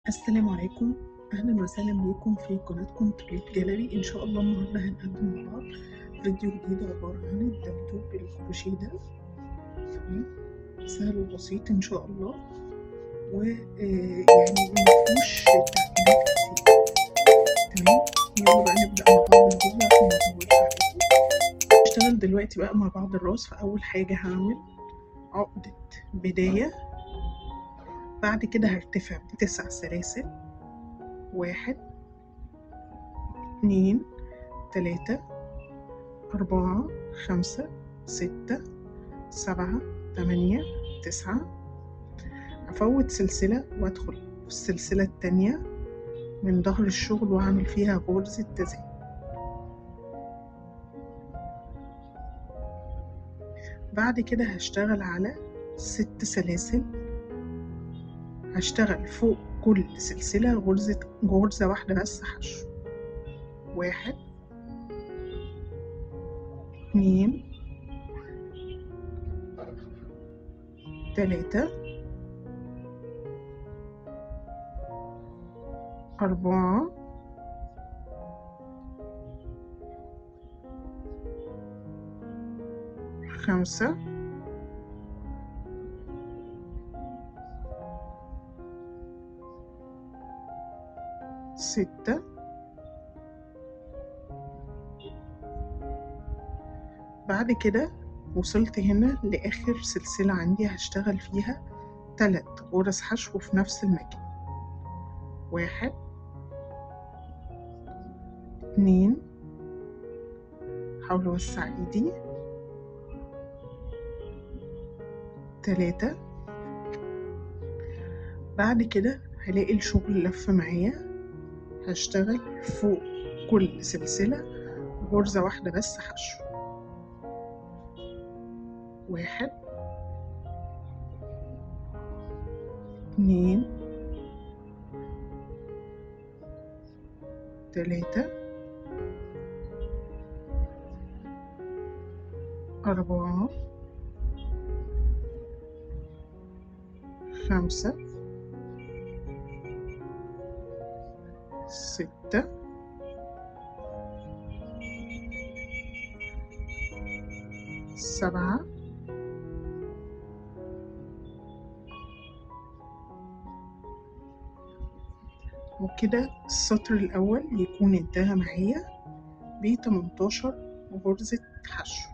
السلام عليكم، أهلا وسهلا بكم في قناتكم تريد جاليري. إن شاء الله النهاردة هنقدم مع بعض فيديو جديد عبارة عن الدبدوب الكروشيه ده. تمام، سهل وبسيط إن شاء الله، ويعني مفهوش تعقيدات كتير. تمام، يلا بقى نبدأ مع بعض الفيديو عشان مطولش عليكم. نشتغل دلوقتي بقى مع بعض الراس. فأول حاجة هعمل عقدة بداية، بعد كده هرتفع ب9 سلاسل، 1 2 3 4 5 6 7 8 9. هفوت سلسلة وادخل في السلسلة التانية من ظهر الشغل واعمل فيها غرزة تزايد. بعد كده هشتغل على 6 سلاسل، هشتغل فوق كل سلسلة غرزة واحدة بس حشو. 1 2 3 4 5 6. بعد كده وصلت هنا لآخر سلسلة عندي، هشتغل فيها 3 غرز حشو في نفس المكان. 1 2، حاول اوسع ايدي، 3. بعد كده هلاقي الشغل لف معايا، هشتغل فوق كل سلسلة غرزة واحدة بس حشو. 1 2 3 4 5 6 7 وكده السطر الأول يكون انتهى معايا ب 18 غرزة حشو.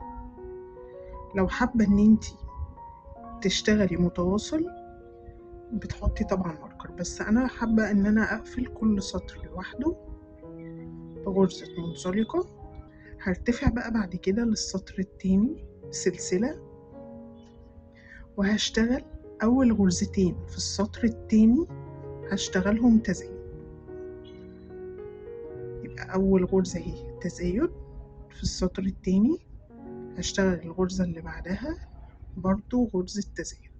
لو حابة ان انتي تشتغلي متواصل بتحطي طبعا ماركر، بس انا حابة ان انا اقفل كل سطر لوحده بغرزة منزلقة. هرتفع بقى بعد كده للسطر التاني سلسلة، وهشتغل اول غرزتين في السطر التاني هشتغلهم تزايد. يبقى اول غرزة اهي تزايد في السطر التاني، هشتغل الغرزة اللي بعدها برضو غرزة تزايد.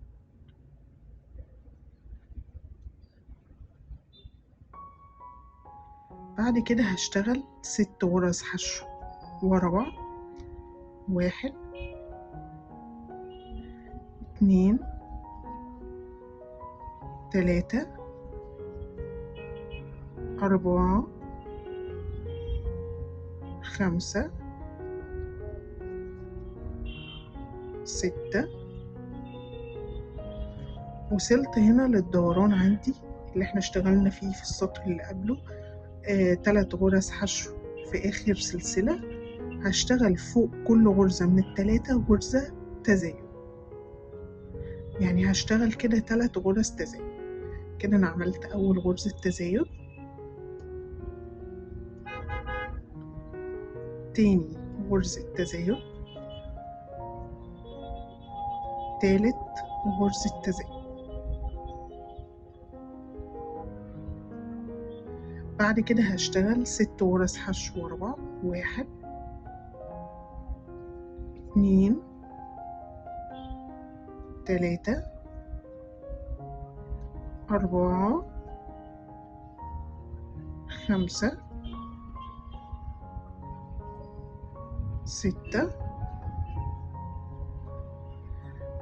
بعد كده هشتغل 6 غرز حشو ورا بعض. 1 2 3 4 5 6. وصلت هنا للدوران عندي اللي احنا اشتغلنا فيه في السطر اللي قبله، 3 غرز حشو في آخر سلسلة. هشتغل فوق كل غرزة من ال3 غرزة تزايد، يعني هشتغل كده 3 غرز تزايد. كده أنا عملت أول غرزة تزايد، تاني غرزة تزايد، تالت غرزة تزايد. بعد كده هشتغل 6 غرز حشو ورا بعض. 1 2 3 4 5 6.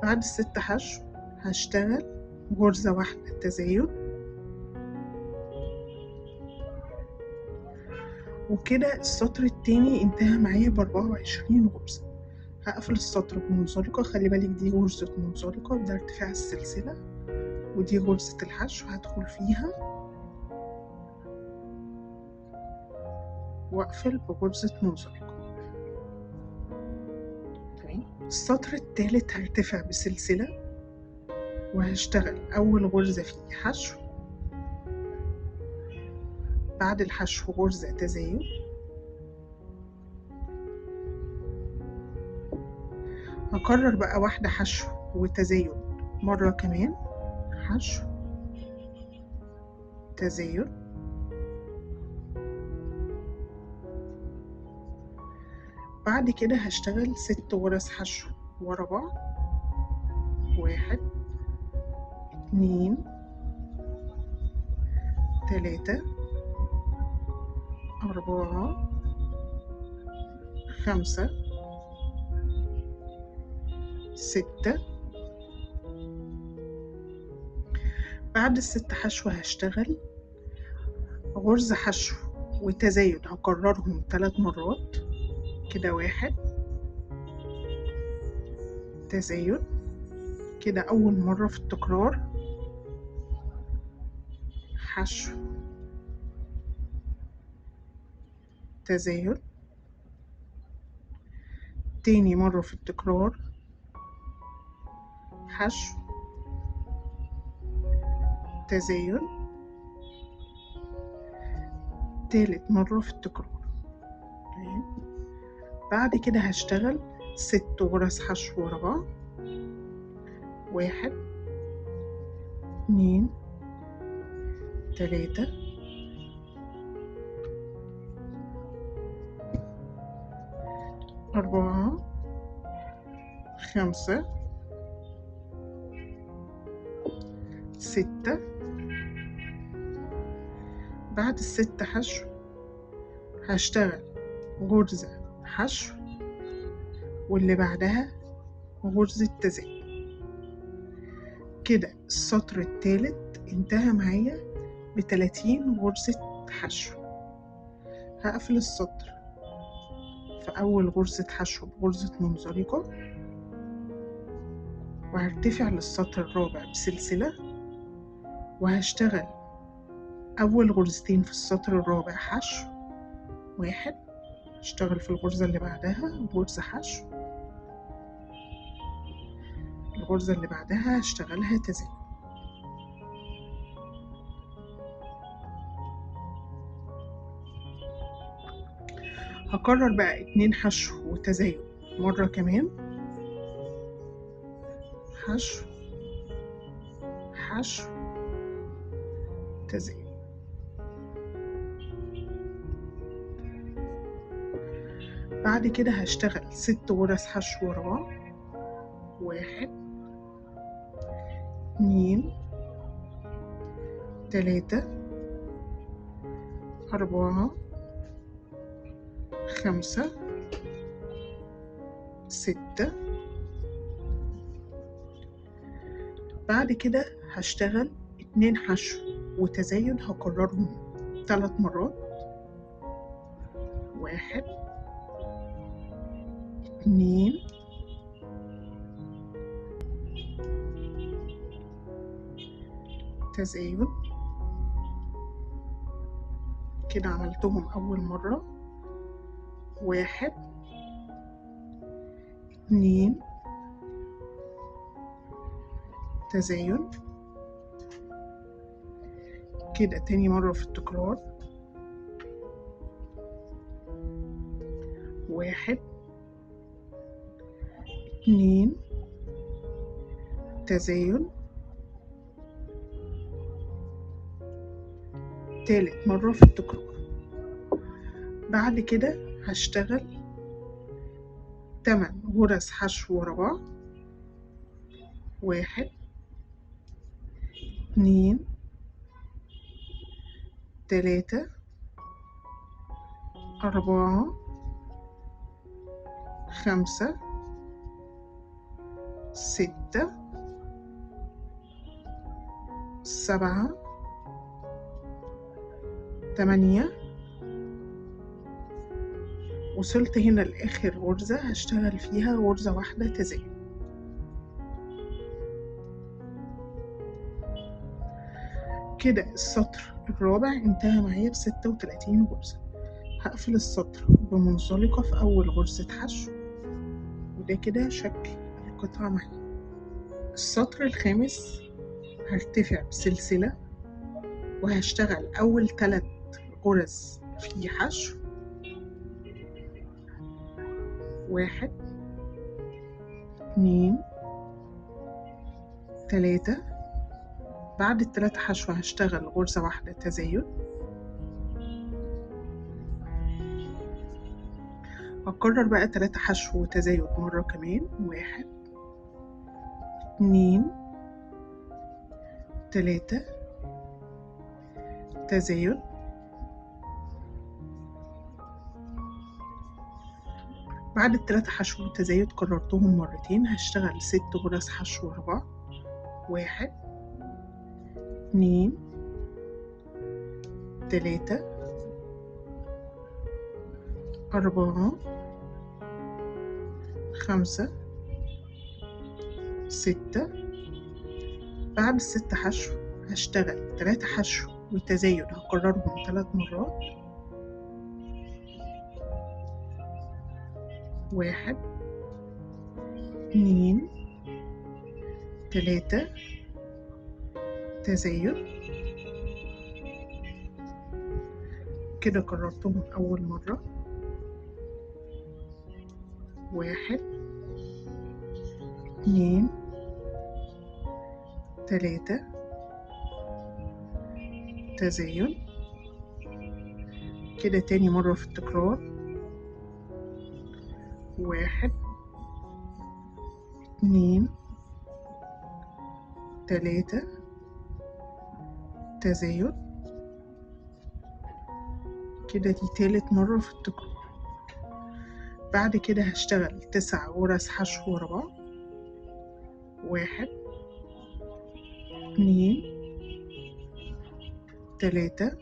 بعد ال6 حشو هشتغل غرزة واحدة تزايد، وكده السطر التاني انتهى معايا ب24 غرزة. هقفل السطر بمنزلقة، خلي بالك دي غرزة منزلقة وده ارتفاع السلسلة، ودي غرزة الحشو هدخل فيها واقفل بغرزة منزلقة. تمام. السطر التالت هرتفع بسلسلة وهشتغل أول غرزة فيه حشو، بعد الحشو غرزة تزايد، هكرر بقى واحدة حشو وتزايد مرة كمان، حشو تزايد، بعد كده هشتغل 6 غرز حشو ورا بعض، 1 2 3 4 5 6. بعد ال6 حشو هشتغل غرزة حشو وتزايد، هكررهم 3 مرات كده، 1 تزايد كده أول مرة في التكرار، حشو تزايد، تاني مرة في التكرار، حشو تزايد، تالت مرة في التكرار. بعد كده هشتغل 6 غرز حشو ورا بعض، 1 2 3 4 5 6. بعد ال6 حشو هشتغل غرزة حشو واللي بعدها غرزة تزايد. كده السطر التالت انتهى معايا ب30 غرزة حشو. هقفل السطر في أول غرزة حشو بغرزة منزلقة، وهرتفع للسطر الرابع بسلسلة، وهشتغل أول غرزتين في السطر الرابع حشو 1، هشتغل في الغرزة اللي بعدها غرزة حشو، الغرزة اللي بعدها هشتغلها تزايد. هكرر بقى 2 حشو وتزايد مرة كمان، حشو حشو تزايد. بعد كده هشتغل 6 غرز حشو ورا بعض، 1 2 3 4 5 6. بعد كده هشتغل 2 حشو وتزايد، هكررهم 3 مرات، 1 2 تزايد. كده عملتهم أول مرة، 1 2 تزايد. كده تاني مرة في التكرار، 1 2 تزايد. تالت مرة في التكرار. بعد كده هشتغل 8 غرز حشو ورا بعض، 1 2 3 4 5 6 7 8. وصلت هنا لآخر غرزة هشتغل فيها غرزة واحدة تزايد. كده السطر الرابع انتهى معايا ب36 غرزة. هقفل السطر بمنزلقة في أول غرزة حشو، وده كده شكل القطعة معايا. السطر الخامس هرتفع بسلسلة وهشتغل أول 3 غرز في حشو، 1 2 3. بعد ال3 حشو هشتغل غرزة واحدة تزايد. هكرر بقى 3 حشو وتزايد مرة كمان، 1 2 3 تزايد. بعد ال3 حشو والتزايد كررتهم مرتين، هشتغل 6 غرز حشو ورا بعض، 1 2 3 4 5 6. بعد ال6 حشو هشتغل 3 حشو والتزايد هكررهم 3 مرات، 1 2 3 تزايد. كده كررتهم أول مرة، 1 2 3 تزايد. كده تاني مرة في التكرار، 1 2 3 تزايد. كده دي تالت مرة في التكرار. بعد كده هشتغل 9 غرز حشو ورا بعض، 1 2 3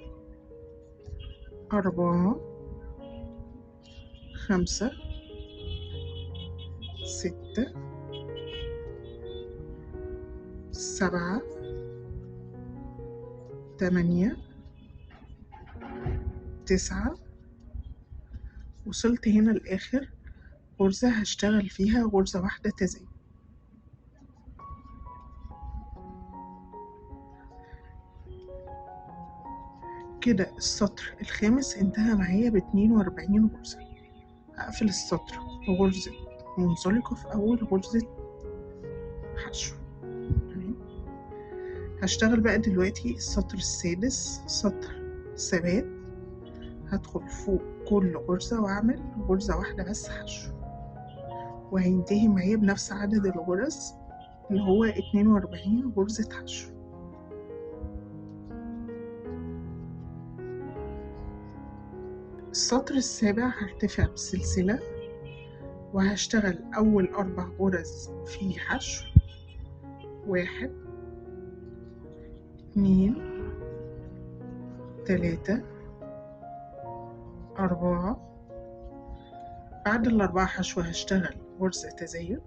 4 5 6 7 8 9. وصلت هنا لآخر غرزة هشتغل فيها غرزة واحدة تزايد. كده السطر الخامس انتهى معايا ب42 غرزة. هقفل السطر بغرزة منزلقة في أول غرزة حشو. هشتغل بقى دلوقتي السطر السادس، سطر ثبات. هدخل فوق كل غرزة وأعمل غرزة واحدة بس حشو، وهينتهي معايا بنفس عدد الغرز اللي هو 42 غرزة حشو. السطر السابع هرتفع بسلسلة وهشتغل أول 4 غرز في حشو، 1 2 3 4. بعد ال4 حشو هشتغل غرزة تزايد.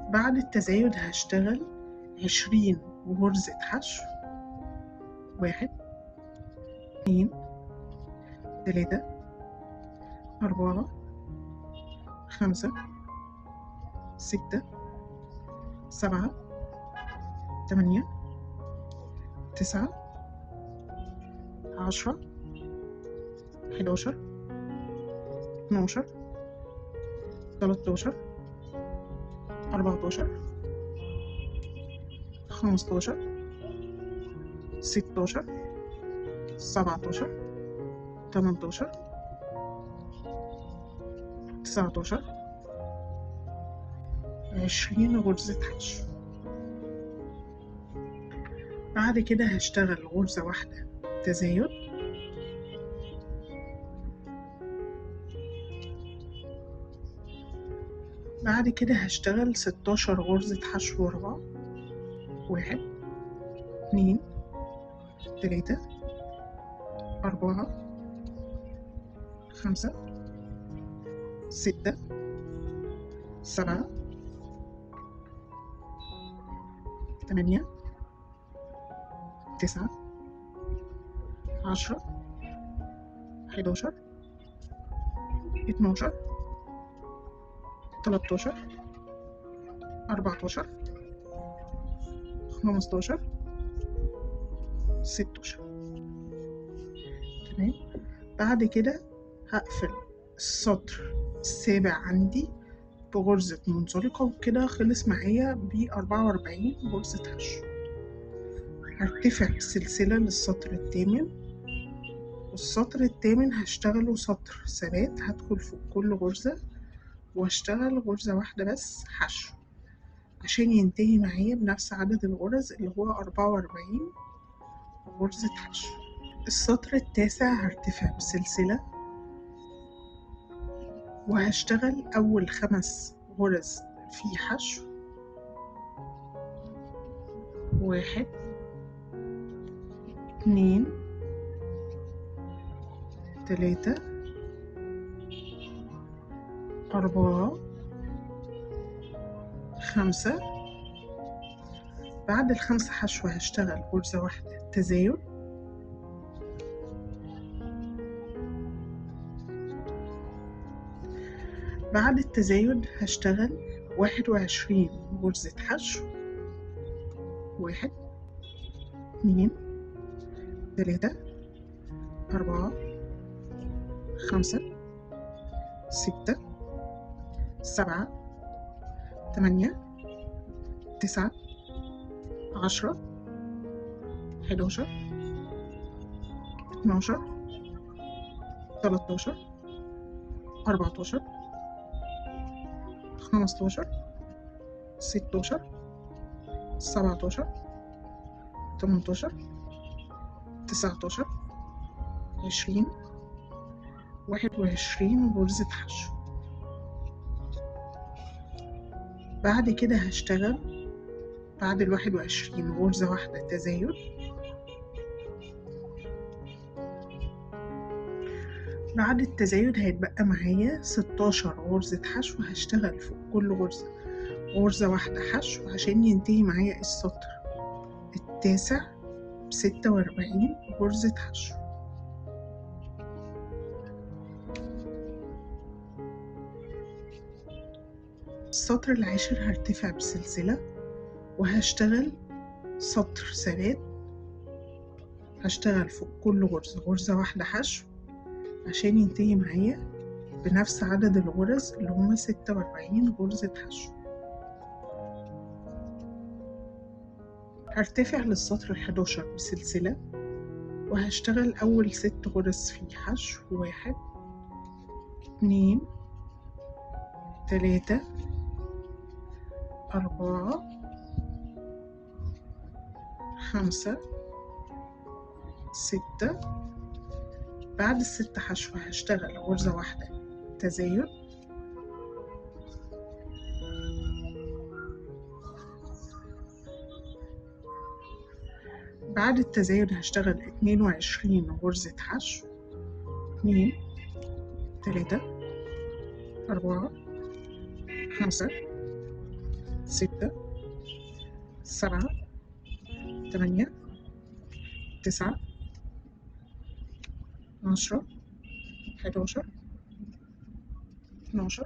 بعد التزايد هشتغل 20 غرزة حشو، 1 2 3 4 5 6 7 8 9 10 11 12 13 14 15 16 17 18 19 20 غرزة حشو. بعد كده هشتغل غرزة واحدة تزايد، بعد كده هشتغل 16 غرزة حشو ورا بعض. 1 2 3 4 5 6 7 8 9 10 11 12 13 14 15 16. تمام. بعد كده هقفل السطر السابع عندي بغرزة منزلقة، وكده خلص معايا ب44 غرزة حشو. هرتفع بسلسلة للسطر الثامن، والسطر الثامن هشتغله سطر ثبات، هدخل في كل غرزة واشتغل غرزة واحدة بس حشو عشان ينتهي معايا بنفس عدد الغرز اللي هو 44 غرزة حشو. السطر التاسع هرتفع بسلسلة وهشتغل أول 5 غرز في حشو. 1 2 3 4 5. بعد ال5 حشو هشتغل غرزة واحدة تزايد، بعد التزايد هشتغل 21 غرزة حشو. 1 2 3 4 5 6 7 8 9 10 11 12 13 14 15 16 17 18 19 20 21 غرزة حشو. بعد كده هشتغل بعد 21 غرزة واحدة تزايد، بعد التزايد هيتبقى معايا 16 غرزة حشو، هشتغل فوق كل غرزة غرزة واحدة حشو عشان ينتهي معايا السطر التاسع ب46 غرزة حشو. السطر العاشر هرتفع بسلسلة وهشتغل سطر ثبات، هشتغل فوق كل غرزة غرزة واحدة حشو عشان ينتهي معايا بنفس عدد الغرز اللي هما 46 غرزة حشو. هرتفع للسطر ال11 بسلسلة وهشتغل أول 6 غرز فيه حشو. 1 2 3 4 5 6. بعد ال6 حشو هشتغل غرزة واحدة تزايد، بعد التزايد هشتغل 22 غرزة حشو. 2 3 4 5 6 7 8 9 10 11 12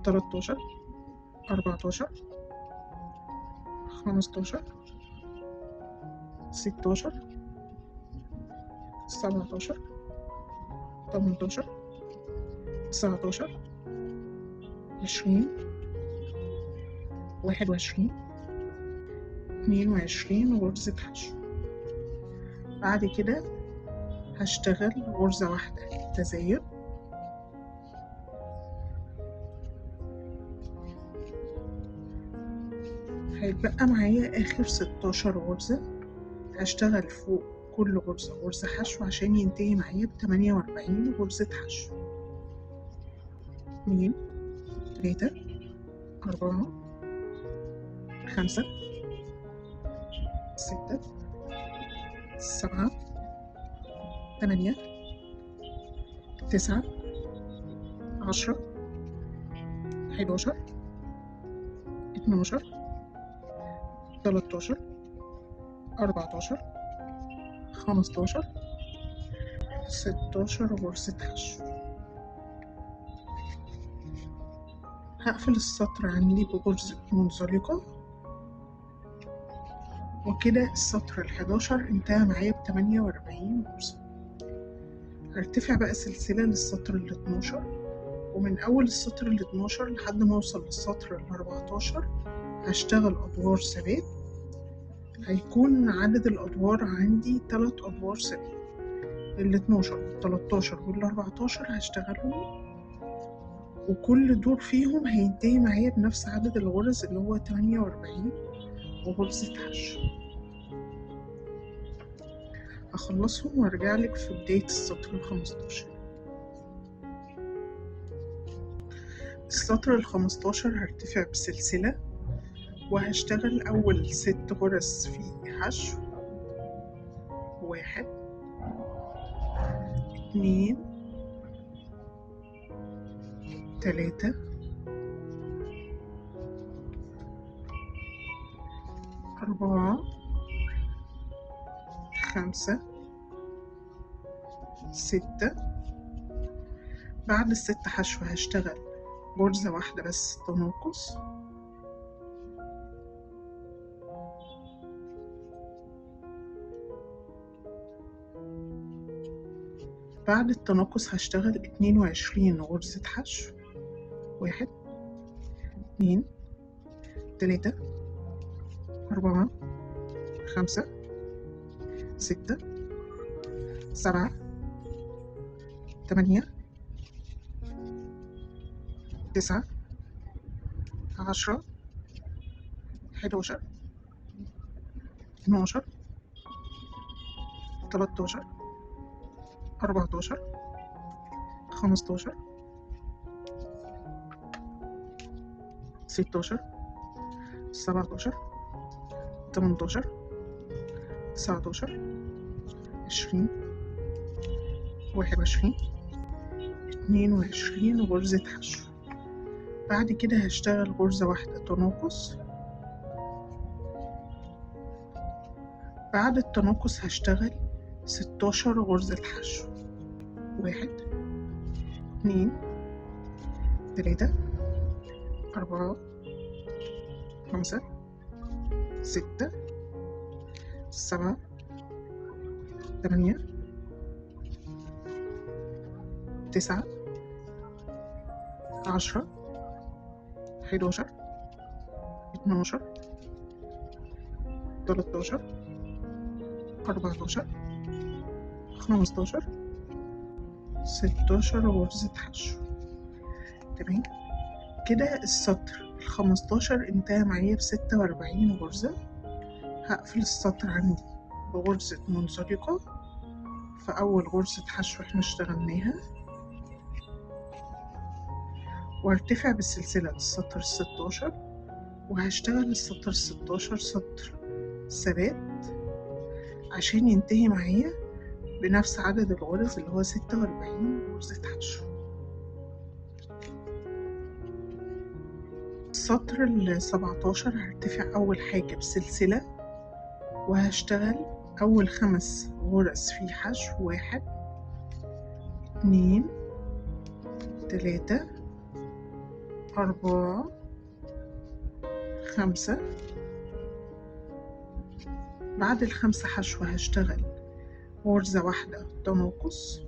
13 14 15 16 17 18 19 20 21 22 غرزة حشو. بعد كده هشتغل غرزة واحدة تزايد، هيتبقى معايا آخر 16 غرزة. هشتغل فوق كل غرزة غرزة حشو عشان ينتهي معايا ب48 غرزة حشو. 2 3 4 5 6 7 8 9 10 11 12 13 14 15 16 غرزة حشو. هقفل السطر عندي بغرزة منزلقة، وكده السطر ال11 انتهى معايا ب48 غرزة. هرتفع بقى سلسلة للسطر ال12، ومن أول السطر ال12 لحد ما أوصل للسطر ال14 هشتغل أدوار ثبات. هيكون عدد الأدوار عندي 3 أدوار ثبات، ال12 وال13 وال14 هشتغلهم، وكل دور فيهم هينتهي معايا بنفس عدد الغرز اللي هو 48 وغرزة حشو. هخلصهم وارجعلك في بداية السطر ال15. السطر ال15 هرتفع بسلسلة، وهشتغل أول 6 غرز في حشو. 1 2 3 4 5 6. بعد ال6 حشو هشتغل غرزة واحدة بس تناقص، بعد التناقص هشتغل 22 غرزة حشو. 1 2 3 4 5 6 7 8 9 10 11 12 13 14 15 16 17 18 19 20 21 22 غرزة حشو. بعد كده هشتغل غرزة واحدة تناقص. بعد التناقص هشتغل 16 غرزة حشو. 1 2 3 4 5 6 7 8 9 10 11 12 13 14 15 16 غرزة حشو. تمام كده السطر ال15 انتهى معايا ب46 غرزة. هقفل السطر عندي بغرزة منزلقة في أول غرزة حشو احنا اشتغلناها، وارتفع بالسلسلة للسطر ال16، وهشتغل السطر ال16 سطر ثبات عشان ينتهي معايا بنفس عدد الغرز اللي هو 46 غرزة حشو. السطر ال17 هرتفع أول حاجة بسلسلة، وهشتغل أول 5 غرز في حشو. 1 2 3 4 5. بعد ال5 حشو هشتغل غرزة واحدة تناقص.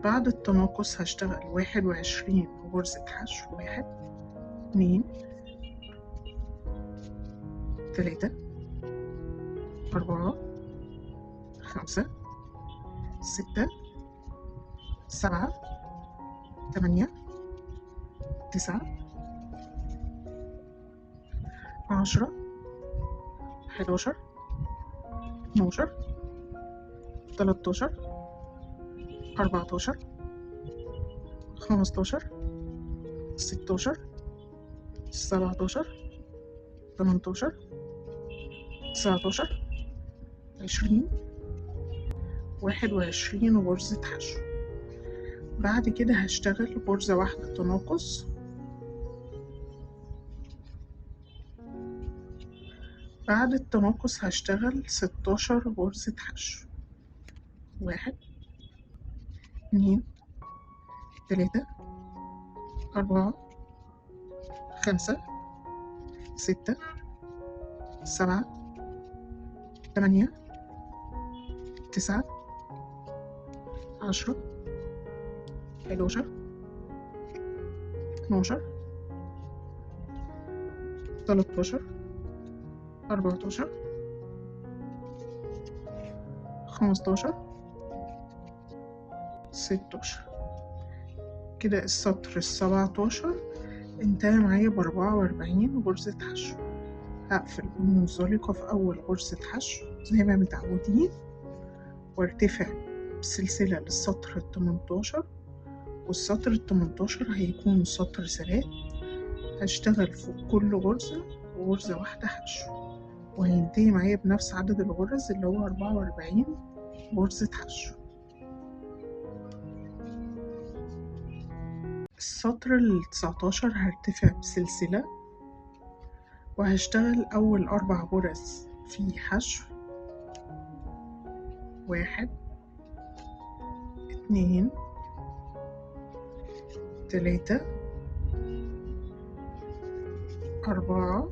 بعد التناقص هشتغل 21 غرزة حشو. 1 2 3 4 5 6 7 8 9 10 11 12 13 14 15 16 17 18 19 20 21 غرزة حشو. بعد كده هشتغل غرزة واحدة تناقص، بعد التناقص هشتغل 16 غرزة حشو. 1 2 3 4 5 6 7 8 9 10 11 12 13 14 15 16. كده السطر 17 انتهى معايا ب44 غرزة حشو. هقفل بمنزلقة في أول غرزة حشو زي ما متعودين، وارتفع بسلسلة للسطر 18، والسطر 18 هيكون سطر ثبات. هشتغل فوق كل غرزة غرزة واحدة حشو، وهينتهي معايا بنفس عدد الغرز اللي هو 44 غرزة حشو. السطر 19 هرتفع بسلسلة، وهشتغل أول 4 غرز في حشو. 1 2 3 4.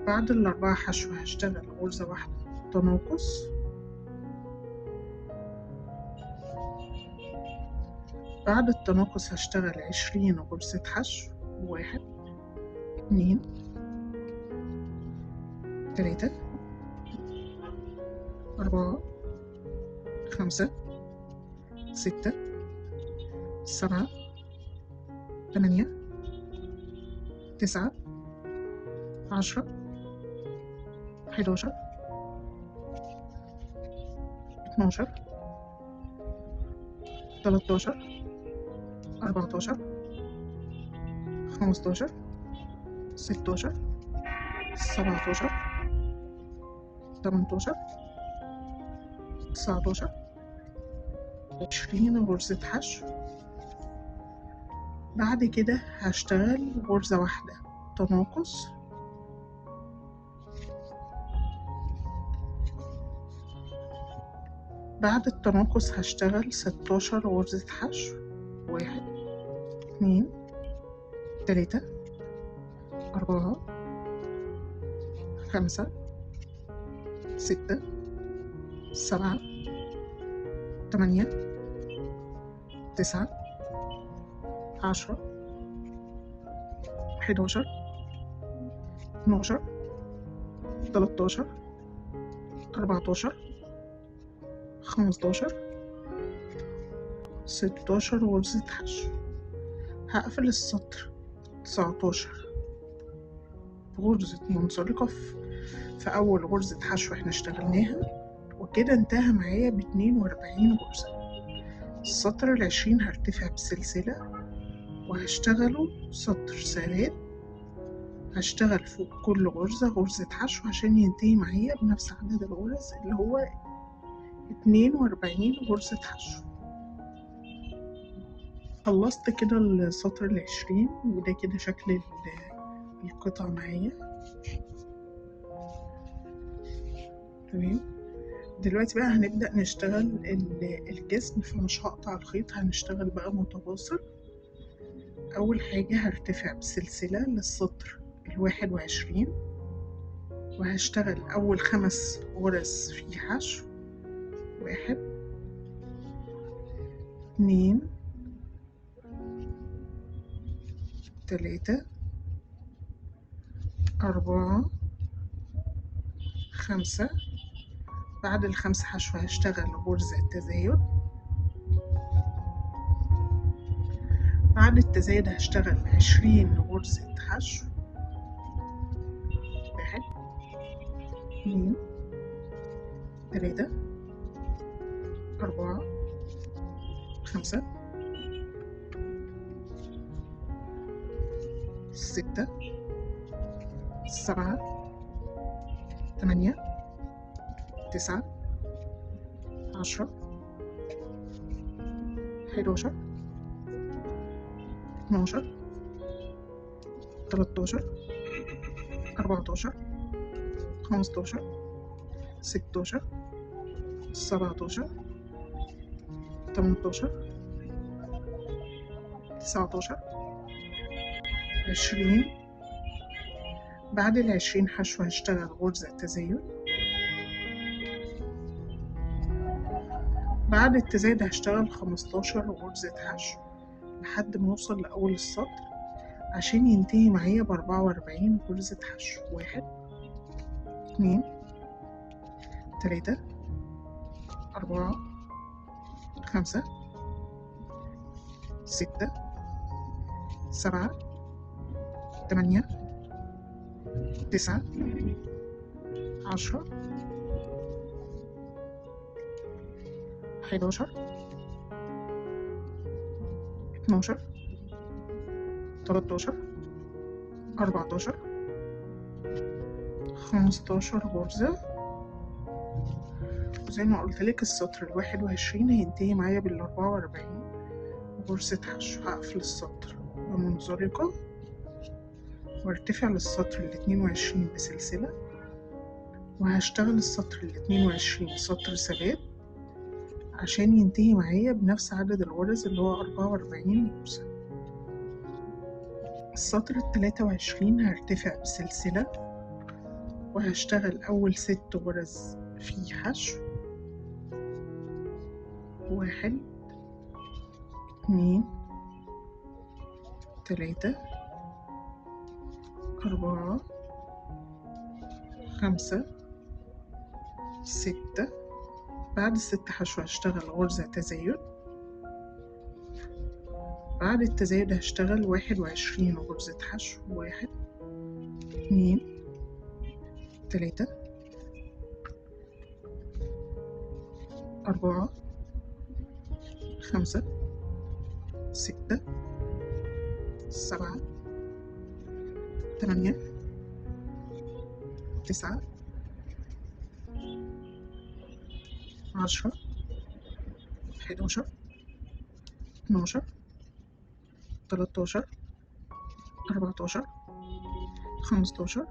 بعد ال4 حشو هشتغل غرزة واحدة تناقص، بعد التناقص هشتغل 20 غرزة حشو. 1 2 3 4 5 6 7 8 9 10 11 12 13 14 15 16 17 18 19 20 غرزة حشو. بعد كده هشتغل غرزة واحدة تناقص، بعد التناقص هشتغل 16 غرزة حشو. 1 2 3 4 5 6 7 8 9 10 11 12 13 14 15 16 غرزة حشو. هقفل السطر 19 بغرزة منزلقة في أول غرزة حشو احنا اشتغلناها، وكده انتهى معايا ب42 غرزة. السطر 20 هرتفع بسلسلة وهشتغله سطر ثبات. هشتغل فوق كل غرزة غرزة حشو عشان ينتهي معايا بنفس عدد الغرز اللي هو 42 غرزة حشو. خلصت كده السطر 20، وده كده شكل القطعة معايا. تمام، دلوقتي بقى هنبدأ نشتغل الجسم، فمش هقطع الخيط، هنشتغل بقى متواصل. أول حاجة هرتفع بسلسلة للسطر 21، وهشتغل أول 5 غرز في حشو. 1 2 3 4 5. بعد ال5 حشو هشتغل غرزة تزايد، بعد التزايد هشتغل 20 غرزة حشو. 2 3 4 5 6 7 8 9 10 11 12 13 14 15 16 17 18 19 20. بعد ال20 حشو هشتغل غرزة تزايد. بعد التزايد هشتغل 15 غرزة حشو لحد ما اوصل لأول السطر عشان ينتهي معايا ب44 غرزة حشو. 1 2 3 4 5 6 7 8 9 10 11 12 13 14 15 غرزة. وزي ما قلتلك السطر ال21 هينتهي معايا بال44 غرزة حشو. هقفل السطر بمنزلقة وارتفع للسطر ال22 بسلسلة، وهشتغل السطر ال22 سطر ثبات عشان ينتهي معايا بنفس عدد الغرز اللي هو 44 غرزة. السطر ال23 هرتفع بسلسلة وهشتغل أول 6 غرز في حشو. 1 2 3 4 5 6. بعد ال6 حشو هشتغل غرزة تزايد. بعد التزايد هشتغل 21 غرزة حشو. 1 2 3 4 5 6 7 8 9 10 11 12 13 14 15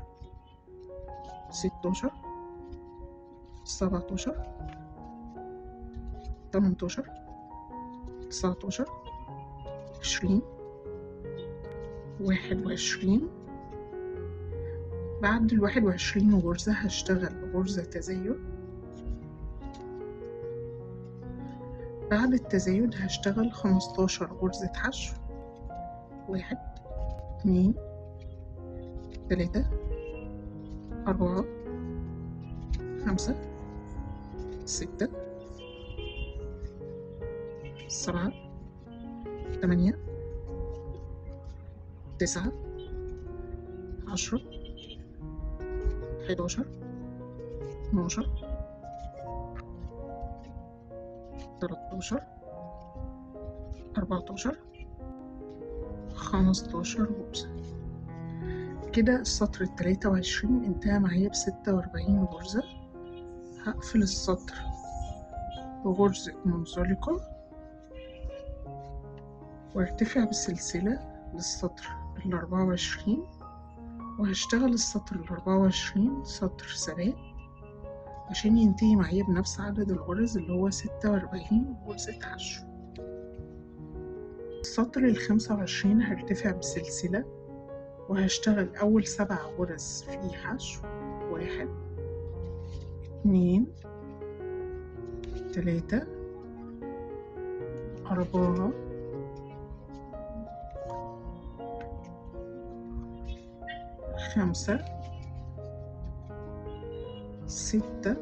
16 17 18 19 20 21. بعد ال21 غرزة هشتغل غرزة تزايد. بعد التزايد هشتغل 15 غرزة حشو. 1 2 3 4 5 6 7 8 9 10 11 12 13 14 15 غرزة. كده السطر ال23 انتهى معايا ب46 غرزة. هقفل السطر بغرزة منزلقة وارتفع بسلسلة للسطر ال24 وهشتغل السطر ال24 سطر ثبات عشان ينتهي معايا بنفس عدد الغرز اللي هو 46 غرزة حشو. السطر ال25 هرتفع بسلسلة وهشتغل أول 7 غرز في حشو. 1 2 3 4 5 6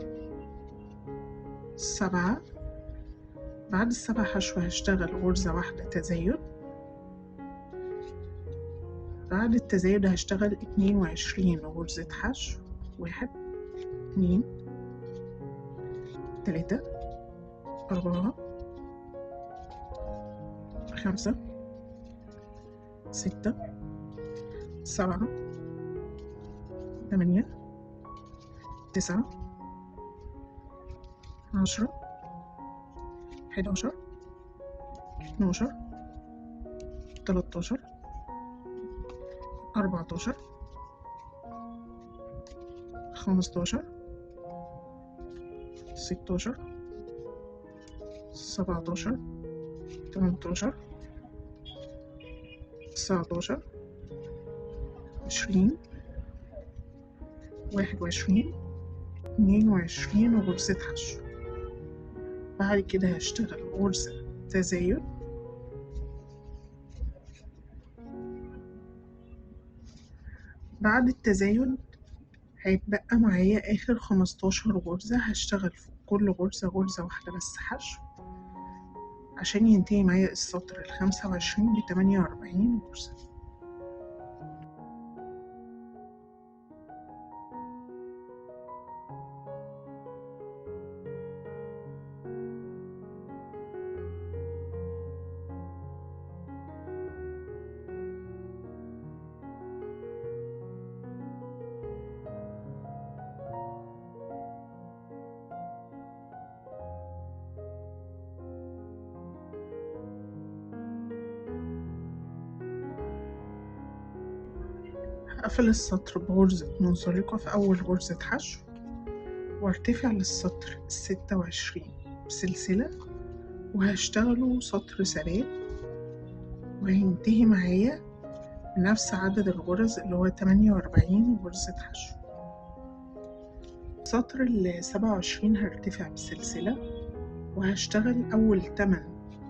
7. بعد ال7 حشو هشتغل غرزة واحدة تزايد. بعد التزايد هشتغل 22 غرزة حشو. 1 2 3 4 5 6 7 8 9 10 11 12 13 14 15 16 17 18 19 20 21 22 غرزة حشو. بعد كده هشتغل غرزة تزايد، بعد التزايد هيتبقى معايا آخر 15 غرزة، هشتغل في كل غرزة غرزة واحدة بس حشو عشان ينتهي معايا السطر 25 ب48 غرزة. هقفل السطر بغرزة منزلقة في أول غرزة حشو، وارتفع للسطر 26 بسلسلة، وهشتغله سطر سلام، وهينتهي معايا بنفس عدد الغرز اللي هو 48 غرزة حشو. سطر 27 هرتفع بسلسلة، وهشتغل أول 8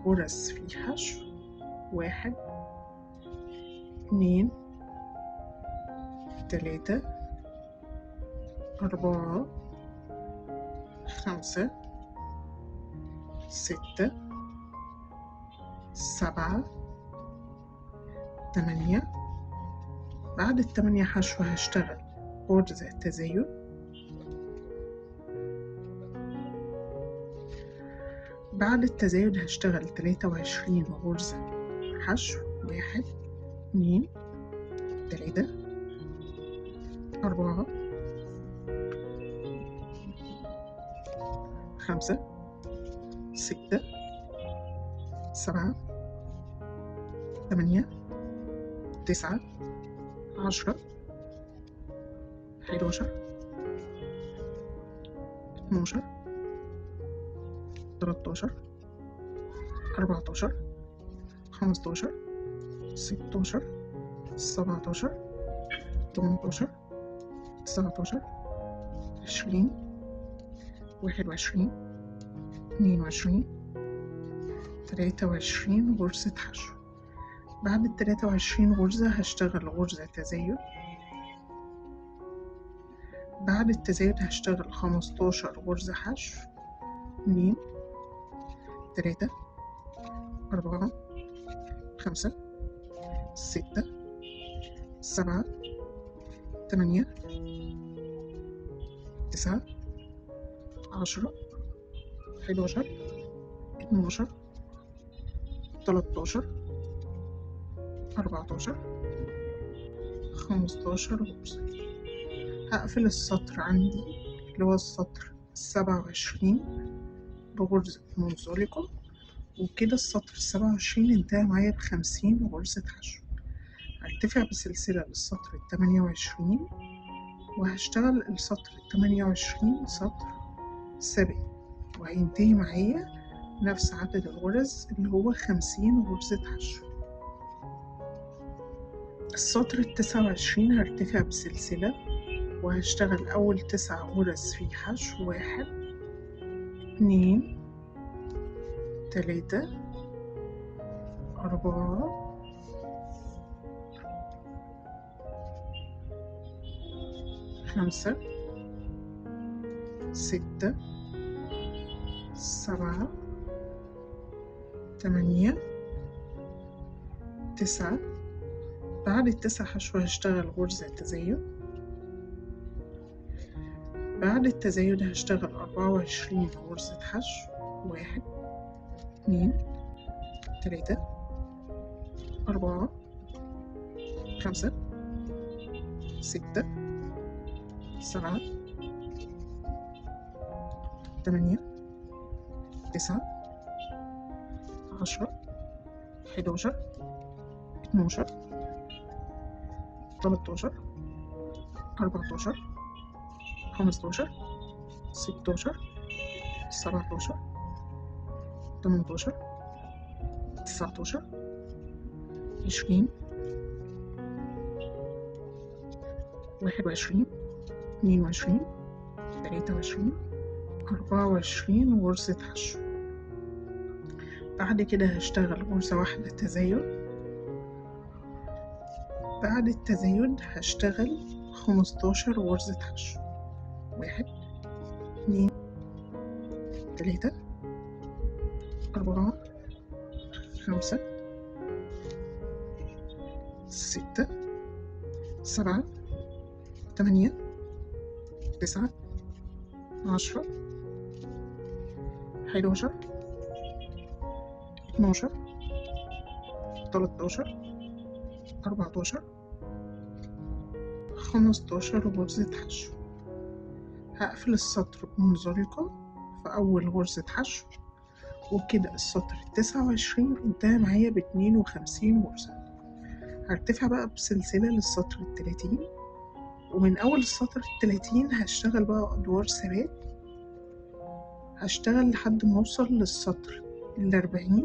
غرز في حشو، 1 2 3 4 5 6 7 8. بعد ال8 حشو هشتغل غرزة تزايد، بعد التزايد هشتغل 23 غرزة حشو، 1 2 3 4 5 6 7 8 9 10 11 12 13 14 15 16 17 18 19 20 21 22 23 غرزة حشو. بعد ال23 غرزة هشتغل غرزة تزايد، بعد التزايد هشتغل 15 غرزة حشو، 2 3 4 5 6 7 8 9 10 11 12 13 14 15 غرزة. هقفل السطر عندي اللي هو السطر 27 بغرزة منزلقة، وكده السطر 27 انتهى معايا ب50 غرزة حشو. هرتفع بسلسلة للسطر 28، وهشتغل السطر 28 سطر سابق، وهينتهي معايا نفس عدد الغرز اللي هو 50 غرزة حشو. السطر 29 هرتفع بسلسلة، وهشتغل أول 9 غرز في حشو، 1 2 3 4 5 6 7 8 9. بعد ال9 حشو هشتغل غرزة تزايد، بعد التزايد هشتغل 24 غرزة حشو. 1 2 3 4 5 6 7 8 9 10 11 12 13 14 15 16 17 18 19 20 21 22 23 24 غرزة حشو. بعد كده هشتغل غرزة واحدة تزايد. بعد التزايد هشتغل 15 غرزة حشو. 1 2 3 4 5 6 7 8 9 10 11 12 13 14 15 غرزة حشو. هقفل السطر بمنزلقة في أول غرزة حشو، وكده السطر 29 انتهى معايا ب52 غرزة. هرتفع بقى بسلسلة للسطر 30، ومن أول السطر 30 هشتغل بقى أدوار ثبات. هشتغل لحد ما أوصل للسطر 40،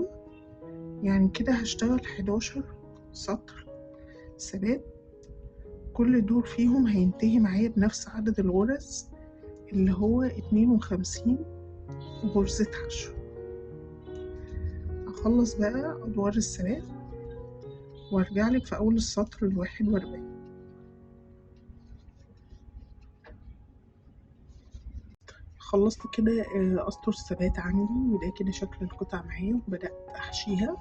يعني كده هشتغل 11 سطر ثبات. كل دور فيهم هينتهي معايا بنفس عدد الغرز اللي هو 52 غرزة حشو. هخلص بقى أدوار الثبات وارجعلك في أول السطر 41. خلصت كده أسطر الثبات عندي، وده كده شكل القطع معايا، وبدأت أحشيها.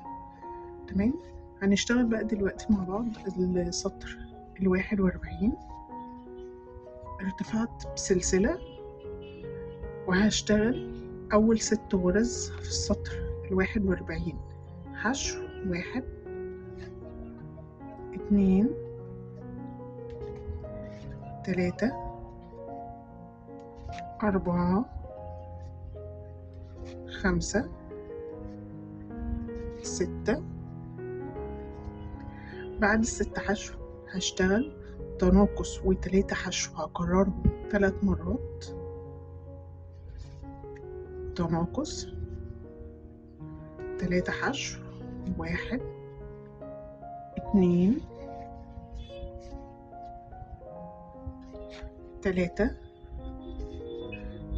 تمام. هنشتغل بقى دلوقتي مع بعض السطر 41. ارتفعت بسلسلة وهشتغل أول 6 غرز في السطر 41 حشو. 1 2 3 4 5 6. بعد ال6 حشو هشتغل تناقص و3 حشو، هكررهم 3 مرات. تناقص 3 حشو. 1 2 3.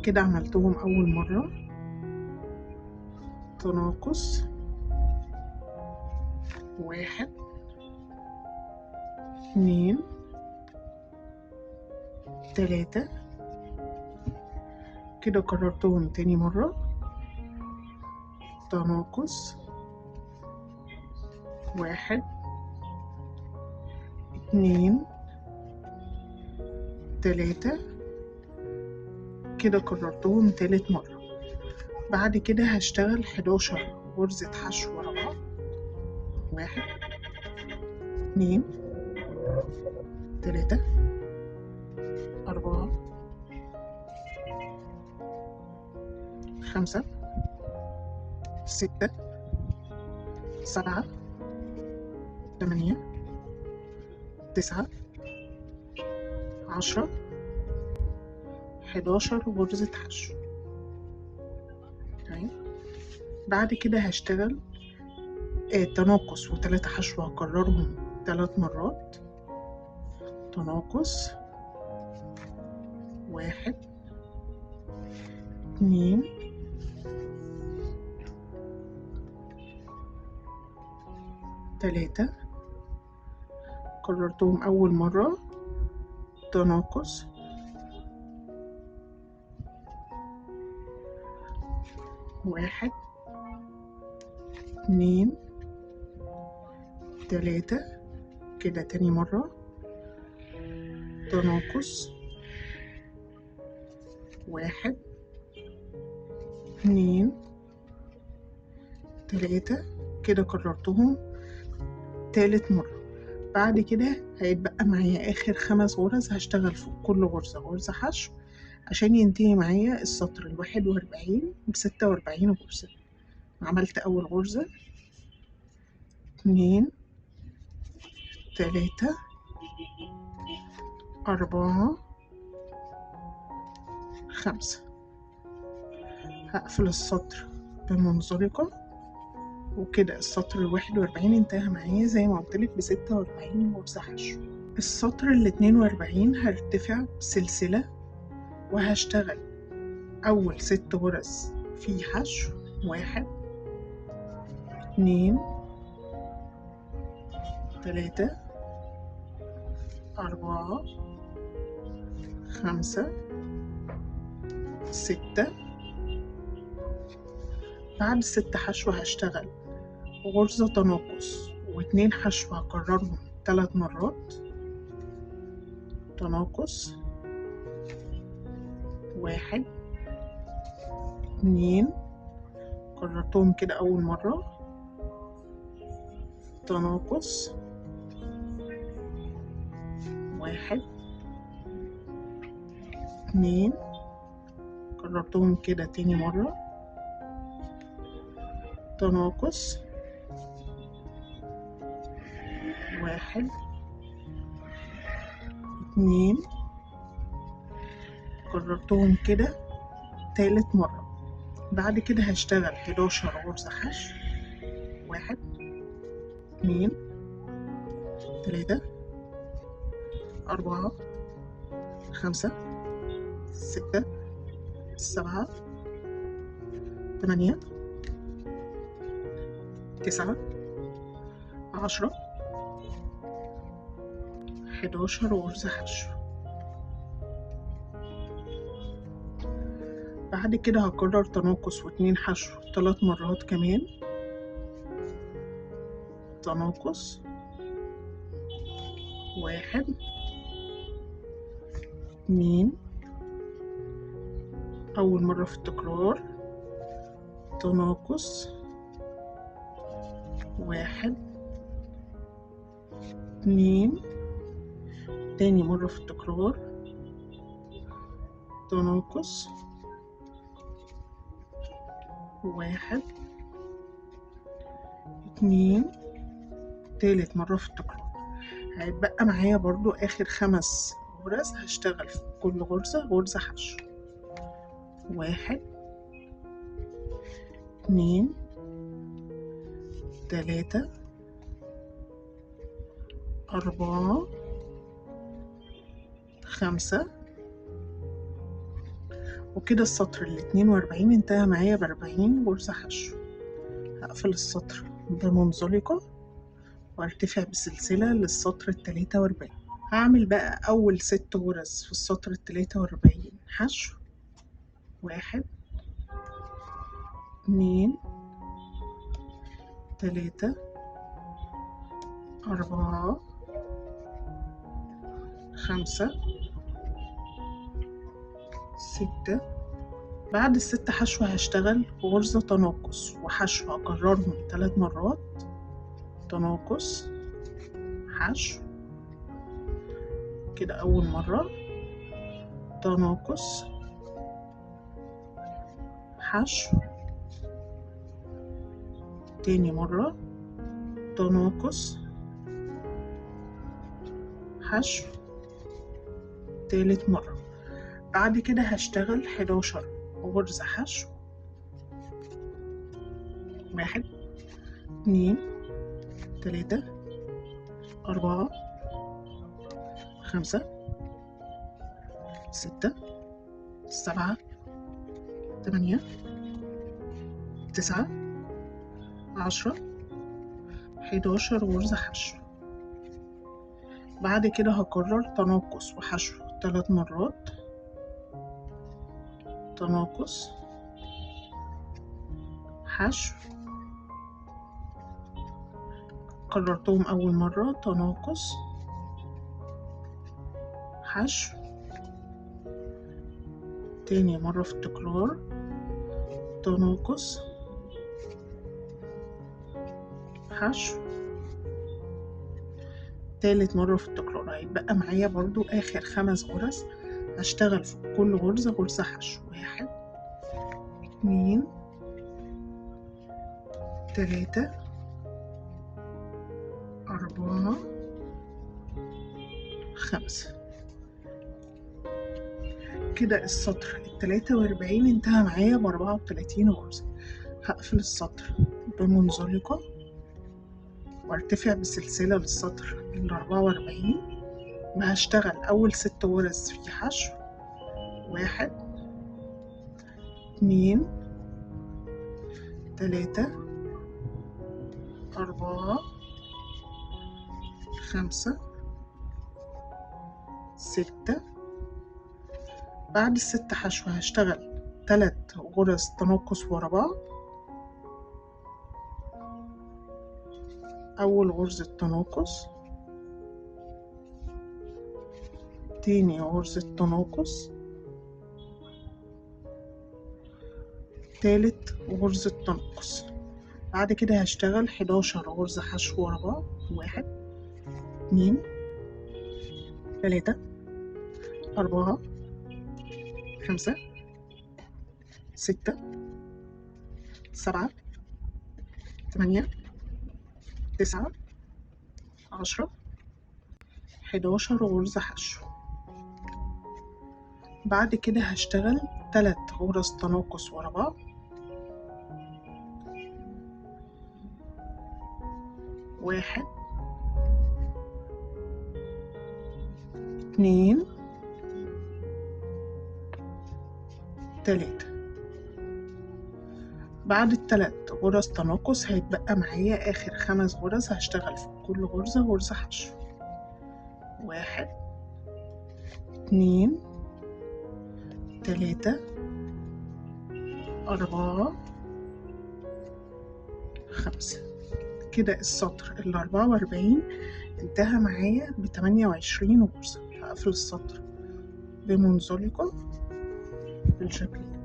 كده عملتهم أول مرة. تناقص 1 2 3. كده كررتهم تاني مرة. تناقص 1 2 3. كده كررتهم تالت مرة. بعد كده هشتغل 11 غرزة حشو ورا بعض. 1 2 3 4 5 6 7 8 9 10 11 غرزة حشو. تمام. بعد كده هشتغل تناقص و3 حشو، هكررهم 3 مرات. تناقص 1 2 3. كررتهم أول مرة. تناقص 1 2 3. كده تاني مرة. تناقص 1 2 3 كده كررتهم تالت مرة. بعد كده هيتبقى معايا آخر 5 غرز هشتغل في كل غرزة غرزة حشو عشان ينتهي معايا السطر 41 ب46 غرزة. عملت أول غرزة 2 3 4 5. هقفل السطر بمنزلقة، وكده السطر 41 انتهى معايا زي ما قلتلك ب46 غرزة حشو. السطر 42 هرتفع بسلسلة وهشتغل أول 6 غرز في حشو 1 2 3 4 5 6. بعد 6 حشو هشتغل غرزة تناقص و2 حشو هكررهم 3 مرات. تناقص 1 2 كررتهم كده أول مرة. تناقص 1 2 كررتهم كده تاني مرة. تناقص 1 2 كررتهم كده تالت مرة. بعد كده هشتغل 11 غرزة حشو 1 2 3 4 5 6 7 8 9 10 11 غرزة حشو. بعد كده هكرر تناقص و2 حشو 3 مرات كمان. تناقص 1 2 أول مرة في التكرار. تناقص 1 2 تاني مرة في التكرار. تناقص 1 2 تالت مرة في التكرار. هيتبقى معايا برضو آخر 5 غرز هشتغل في كل غرزة غرزة حشو 1 2 3 4 5. وكده السطر 42 انتهى معايا ب40 غرزة حشو. هقفل السطر بمنزلقة وارتفع بسلسلة للسطر 43. هعمل بقى أول 6 غرز في السطر 43 حشو 1 2 3 4 5 6. بعد ال6 حشو هشتغل غرزة تناقص وحشو هكررهم 3 مرات. تناقص حشو كده أول مرة. تناقص حشو تاني مرة. تناقص حشو تالت مرة. بعد كده هشتغل 11 غرزة حشو 1 2 3 4 5 6 7 8 9 10 11 غرزة حشو. بعد كده هكرر تناقص وحشو 3 مرات. تناقص حشو كررتهم أول مرة. تناقص حشو تاني مرة في التكرار تناقص حشو، تالت مرة في التكرار. هيتبقى معايا برضو آخر 5 غرز هشتغل في كل غرزة غرزة حشو. 1 2 3 4 5. كده السطر ال43 انتهى معايا ب34 غرزة. هقفل السطر بمنزلقة وارتفع بسلسلة للسطر ال44 وهشتغل أول 6 غرز في حشو. 1 2 3 4 5 6. بعد ال6 حشو هشتغل 3 غرز تناقص ورا بعض. أول غرزة تناقص، تاني غرزة تناقص، تالت غرزة تناقص. بعد كده هشتغل 11 غرزة حشو ورا بعض. 1 2 3 4 5 6 7 8 9 10 11 غرزة حشو. بعد كده هشتغل 3 غرز تناقص ورا بعض. 1 2 3. بعد ال3 غرز تناقص هيتبقى معايا آخر 5 غرز هشتغل في كل غرزة غرزة حشو. 1 2 3 4 5. كده السطر ال44 انتهى معايا ب28 غرزة. هقفل السطر بمنزلقة بالشكل ده.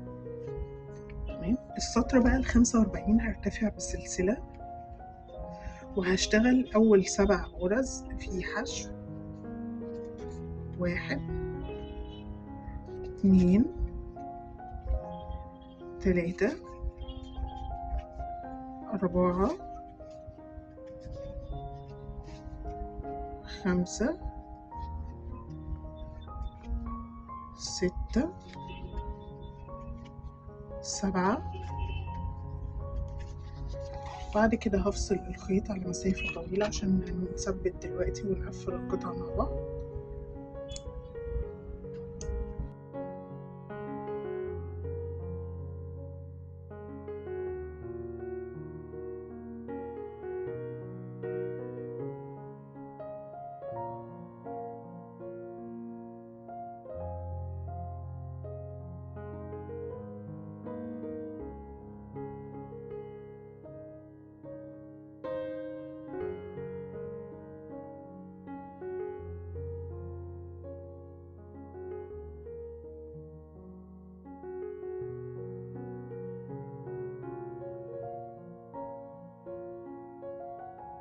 تمام. السطر بقى ال45 هرتفع بسلسلة وهشتغل أول 7 غرز في حشو. 1 2 3 4 5 6 7. بعد كده هفصل الخيط على مسافة طويلة عشان نثبت دلوقتي ونقفل القطعة مع بعض.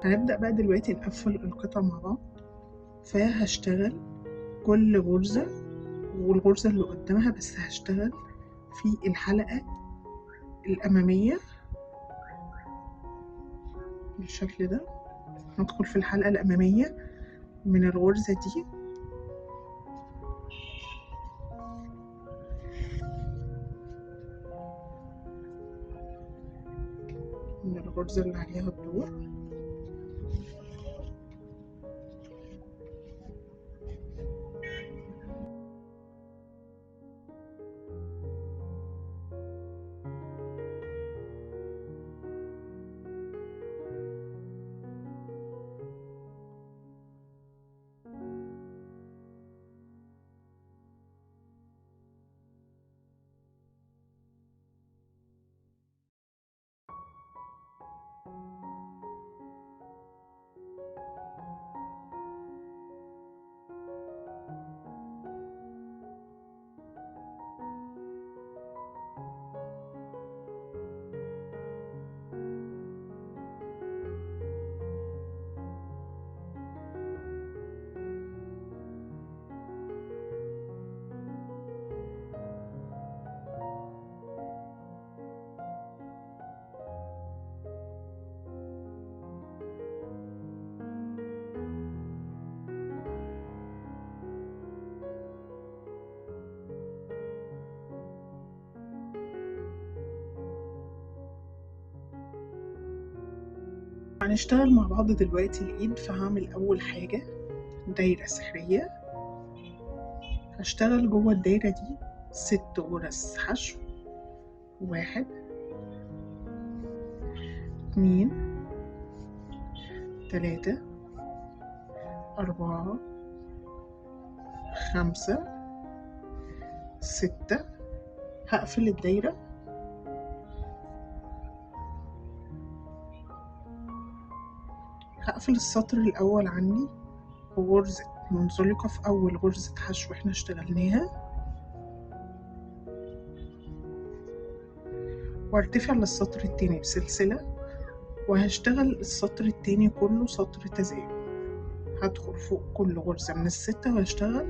هنبدأ بقى دلوقتي نقفل القطع مع بعض. فهشتغل كل غرزة والغرزة اللي قدامها، بس هشتغل في الحلقة الأمامية بالشكل ده. ندخل في الحلقة الأمامية من الغرزة دي من الغرزة اللي عليها الدور. هنشتغل مع بعض دلوقتي الإيد. فهعمل أول حاجة دايرة سحرية، هشتغل جوه الدايرة دي 6 غرز حشو. 1 2 3 4 5 6. هقفل الدايرة، هقفل السطر الأول عندي بغرزة منزلقة في أول غرزة حشو احنا اشتغلناها، وارتفع للسطر التاني بسلسلة، وهشتغل السطر التاني كله سطر تزايد. هدخل فوق كل غرزة من ال6 وهشتغل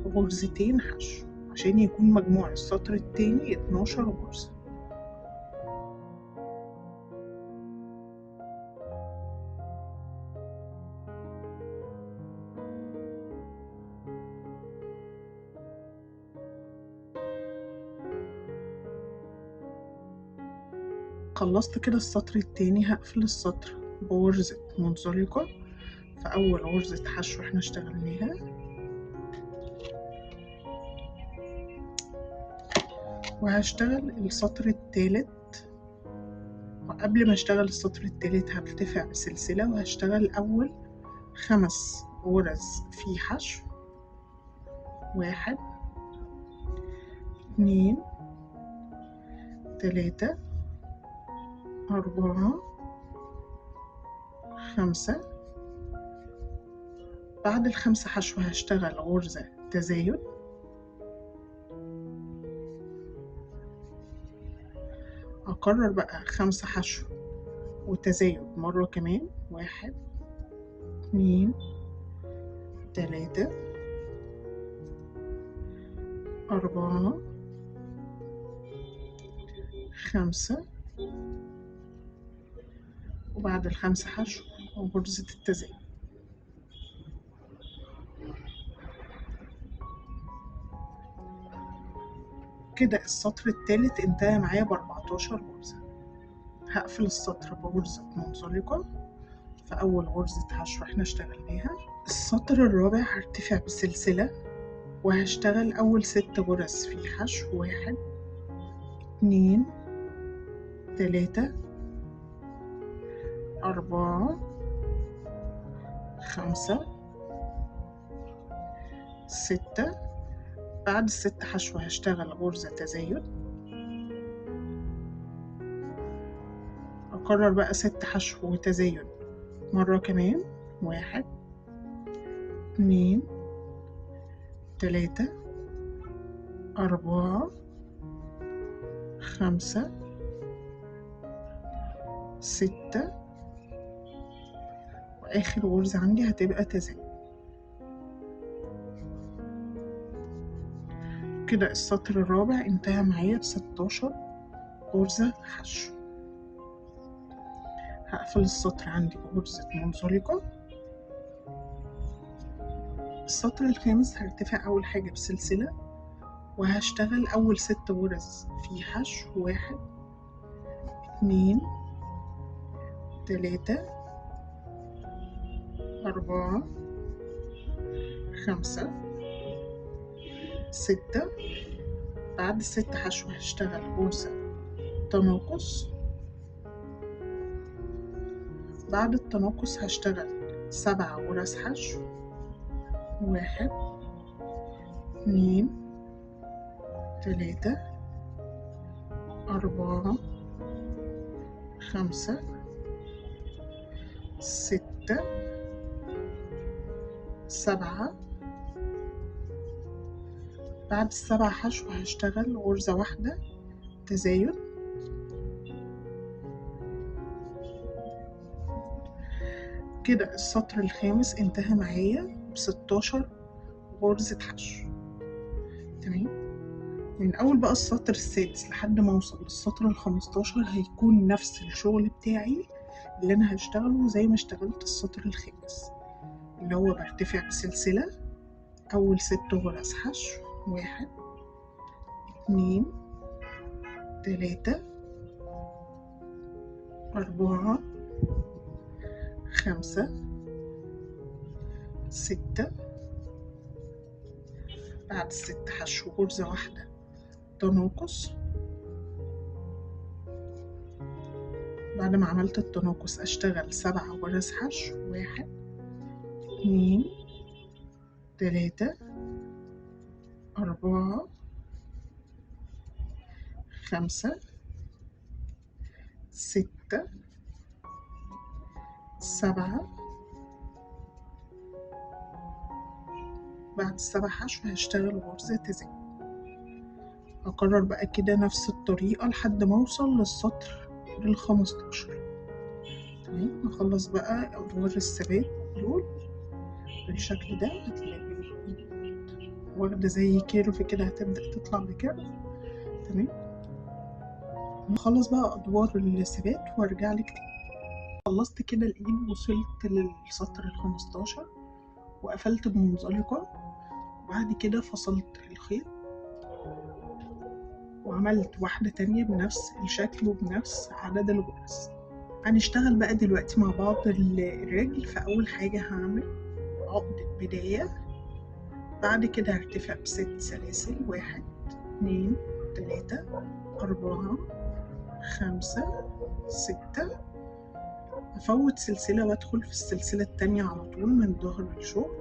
غرزتين حشو عشان يكون مجموع السطر التاني 12 غرزة. خلصت كده السطر التاني، هقفل السطر بغرزة منزلقة في أول غرزة حشو احنا اشتغلناها، وهشتغل السطر التالت. وقبل ما اشتغل السطر التالت هرتفع بسلسلة وهشتغل أول 5 غرز في حشو. 1 2 3 4 5. بعد ال5 حشو هشتغل غرزة تزايد، أكرر بقى 5 حشو وتزايد مرة كمان. 1 2 3 4 5. وبعد ال5 حشو غرزة التزايد. كده السطر التالت انتهى معايا ب14 غرزة. هقفل السطر بغرزة منزلقة في أول غرزة حشو احنا اشتغلناها. السطر الرابع هرتفع بسلسلة وهشتغل أول 6 غرز في حشو. 1 2 3 4 5 6. بعد ال6 حشو هشتغل غرزة تزايد، أكرر بقى 6 حشو وتزايد مرة كمان. 1 2 3 4 5 6. وآخر غرزة عندي هتبقى تزايد. كده السطر الرابع انتهى معايا ب16 غرزة حشو. هقفل السطر عندي بغرزة منزلقة. السطر الخامس هرتفع أول حاجة بسلسلة وهشتغل أول 6 غرز في حشو. 1 2 3 4 5 6. بعد ال6 حشو هشتغل غرزة تناقص. بعد التناقص هشتغل 7 غرز حشو. 1 2 3 4 5 6 7. بعد ال7 حشو هشتغل غرزة واحدة تزايد. كده السطر الخامس انتهى معايا ب16 غرزة حشو. تمام. من أول بقى السطر السادس لحد ما أوصل للسطر ال15 هيكون نفس الشغل بتاعي اللي أنا هشتغله زي ما اشتغلت السطر الخامس، اللي هو برتفع بسلسلة أول 6 غرز حشو. 1 2 3 4 5 6. بعد ال6 حشو غرزة واحدة تناقص. بعد ما عملت التناقص اشتغل 7 غرز حشو. 1 2 3 4 5 6 7. بعد ال7 حشو هشتغل غرزة تزايد. هكرر بقى كده نفس الطريقة لحد ما اوصل للسطر ال15. تمام. هخلص بقى ادوار الثبات دول بالشكل ده. هتلاقي واخدة زي كيرف كده، هتبدأ تطلع بكيرف. تمام. نخلص بقى ادوار الثبات وارجع لك تاني. خلصت كده الايد، وصلت للسطر ال15 وقفلت بمنزلقة. وبعد كده فصلت الخيط وعملت واحدة تانية بنفس الشكل وبنفس عدد الغرز. هنشتغل بقى دلوقتي مع بعض الرجل. فأول حاجة هعمل عقدة بداية، بعد كده هرتفع ب6 سلاسل. 1 2 3 4 5 6. هفوت سلسلة وادخل في السلسلة التانية على طول من ظهر الشغل،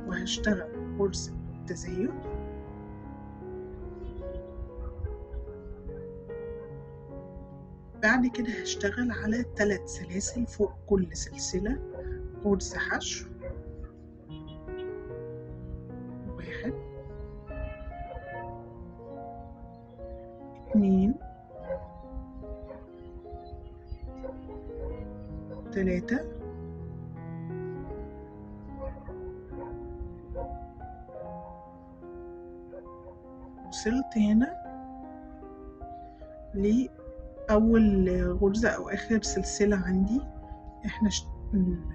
وهشتغل غرزة تزايد. بعد كده هشتغل على 3 سلاسل فوق كل سلسلة غرزة حشو. 1 2 3 وصلت هنا لأول غرزة أو آخر سلسلة عندي احنا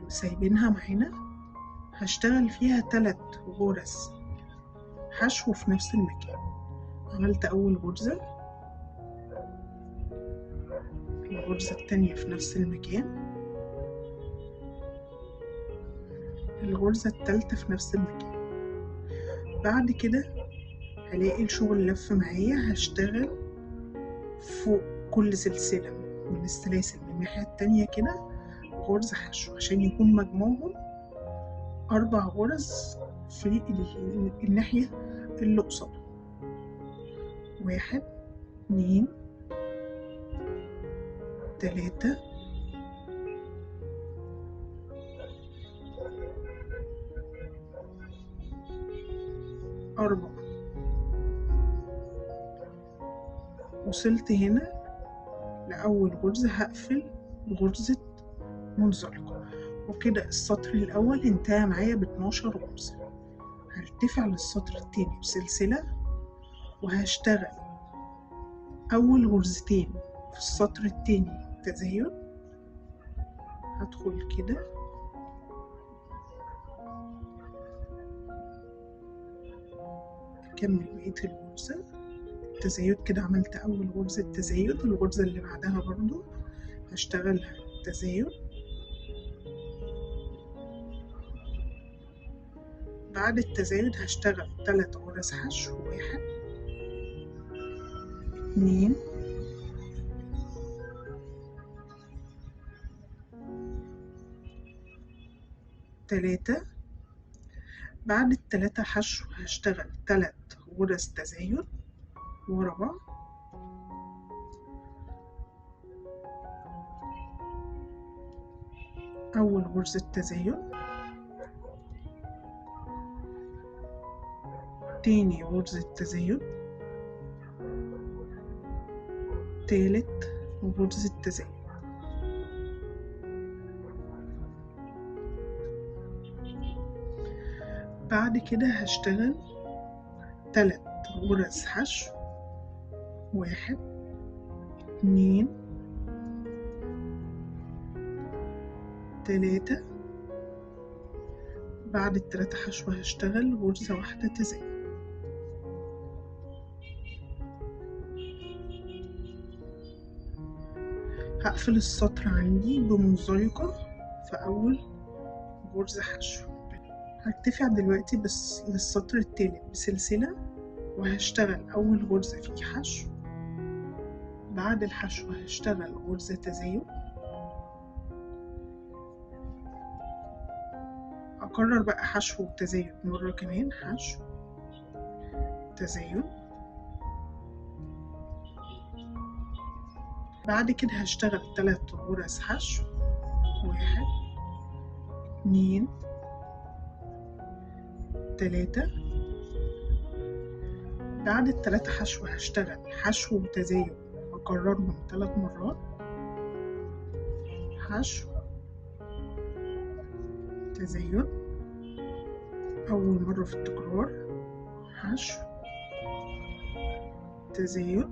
سايبينها معانا. هشتغل فيها 3 غرز حشو في نفس المكان. عملت أول غرزة، الغرزة التانية في نفس المكان، الغرزة التالتة في نفس المكان. بعد كده هلاقي الشغل لف معايا. هشتغل فوق كل سلسلة من السلاسل من الناحية التانية كده غرزة حشو، عشان يكون مجموعهم 4 غرز في الناحية اللي قصادهم. 1 2 3 4. وصلت هنا لأول غرزة، هقفل غرزة منزلقة، وكده السطر الأول انتهى معايا ب12 غرزة. هرتفع للسطر التاني بسلسلة، وهشتغل أول غرزتين في السطر التاني تزايد. هدخل كده أكمل بقية الغرزة تزايد كده. عملت أول غرزة تزايد، الغرزة اللي بعدها برضو هشتغلها تزايد. بعد التزايد هشتغل 3 غرز حشو. 1 2 3. بعد ال3 حشو هشتغل 3 غرز تزايد ورا بعض. أول غرزة تزايد، تاني غرزة تزايد، تالت غرزة تزايد. بعد كده هشتغل 3 غرز حشو. 1 2 3. بعد ال3 حشو هشتغل غرزة واحدة تزايد. هقفل السطر عندي بمنزلقة في أول غرزة حشو. هرتفع دلوقتي بس للسطر التالت بسلسلة، وهشتغل أول غرزة فيه حشو. بعد الحشو هشتغل غرزة تزايد. أكرر بقى حشو وتزايد مرة كمان، حشو تزايد. بعد كده هشتغل 3 غرز حشو، 1 2 3. بعد ال3 حشو هشتغل حشو وتزايد، أكررهم 3 مرات، حشو تزايد. أول مرة في التكرار حشو تزايد،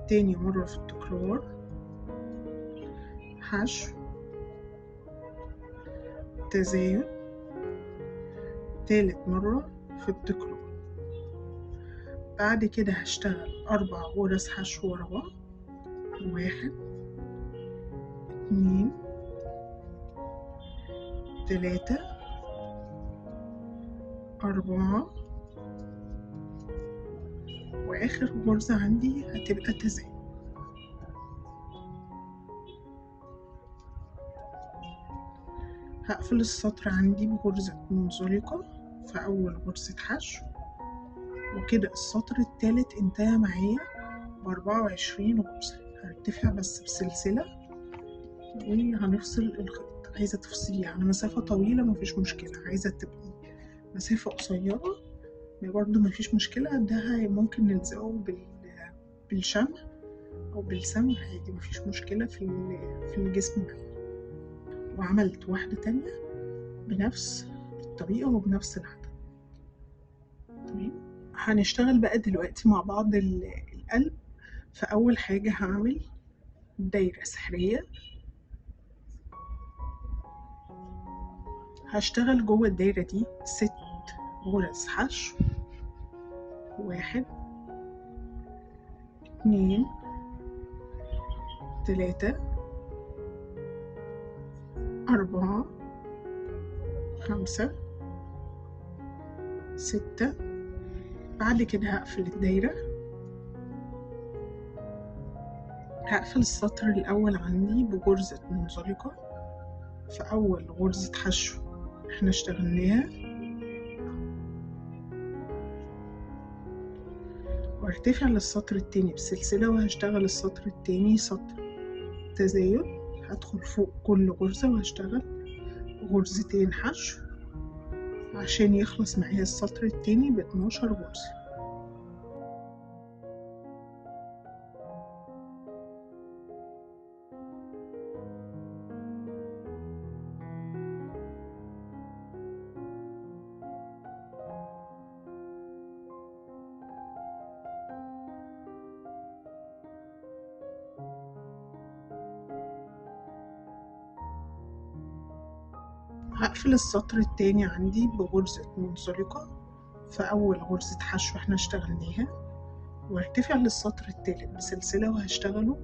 تاني مرة في التكرار حشو تزايد، تالت مرة في التكرار. بعد كده هشتغل 4 غرز حشو ورا بعض، 1 2 3 4. وآخر غرزة عندي هتبقى تزايد. هقفل السطر عندي بغرزة منزلقة في أول غرزة حشو، وكده السطر التالت انتهى معايا ب24 غرزة. هرتفع بس بسلسلة وهنفصل الخيط. عايزة تفصلي على مسافة طويلة مفيش مشكلة، عايزة تبقي مسافة قصيرة برضه مفيش مشكلة، ده ممكن نلزقه بالشمع أو بالسمغ عادي، مفيش مشكلة في الجسم معايا. وعملت واحدة تانية بنفس الطريقة وبنفس العدد. تمام، هنشتغل بقى دلوقتي مع بعض القلب. فأول حاجة هعمل دايرة سحرية، هشتغل جوه الدايرة دي 6 غرز حشو، 1 2 3 4 5 6. بعد كده هقفل الدايرة، هقفل السطر الأول عندي بغرزة منزلقة في أول غرزة حشو احنا اشتغلناها، وارتفع للسطر التاني بسلسلة، وهشتغل السطر التاني سطر تزايد. هدخل فوق كل غرزة وهشتغل غرزتين حشو عشان يخلص معايا السطر التاني ب12 غرزة. هقفل السطر التاني عندي بغرزة منزلقة في أول غرزة حشو احنا اشتغلناها، وارتفع للسطر التالت بسلسلة وهشتغله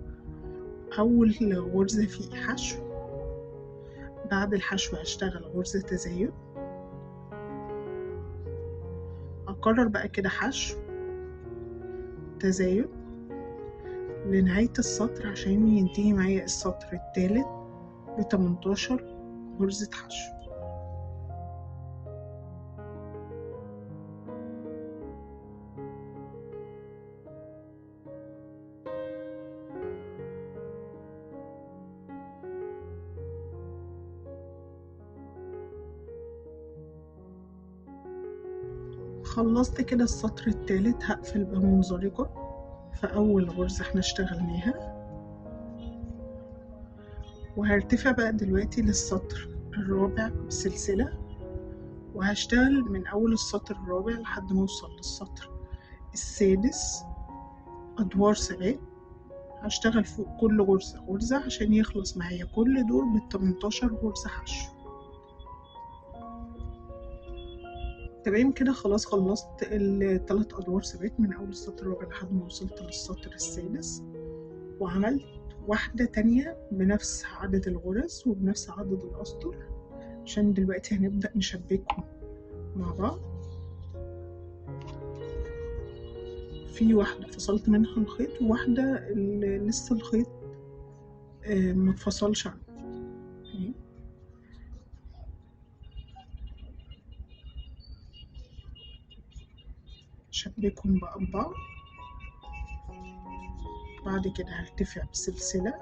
أول غرزة فيه حشو. بعد الحشو هشتغل غرزة تزايد، أكرر بقى كده حشو تزايد لنهاية السطر عشان ينتهي معايا السطر التالت ب18 غرزة حشو. خلصت كده السطر التالت، هقفل بمنزلقة في أول غرزة احنا اشتغلناها، وهرتفع بقى دلوقتي للسطر الرابع بسلسلة، وهشتغل من أول السطر الرابع لحد ما أوصل للسطر السادس أدوار ثبات. هشتغل فوق كل غرزة غرزة عشان يخلص معايا كل دور ب18 غرزة حشو. تمام كده خلاص خلصت ال3 أدوار ثبات من أول السطر الرابع لحد ما وصلت للسطر السادس، وعملت واحدة تانية بنفس عدد الغرز وبنفس عدد الأسطر، عشان دلوقتي هنبدأ نشبكهم مع بعض. في واحدة فصلت منها الخيط، وواحدة اللي لسه الخيط متفصلش عنه. شبكهم بقى ببعض. بعد كده هرتفع بسلسلة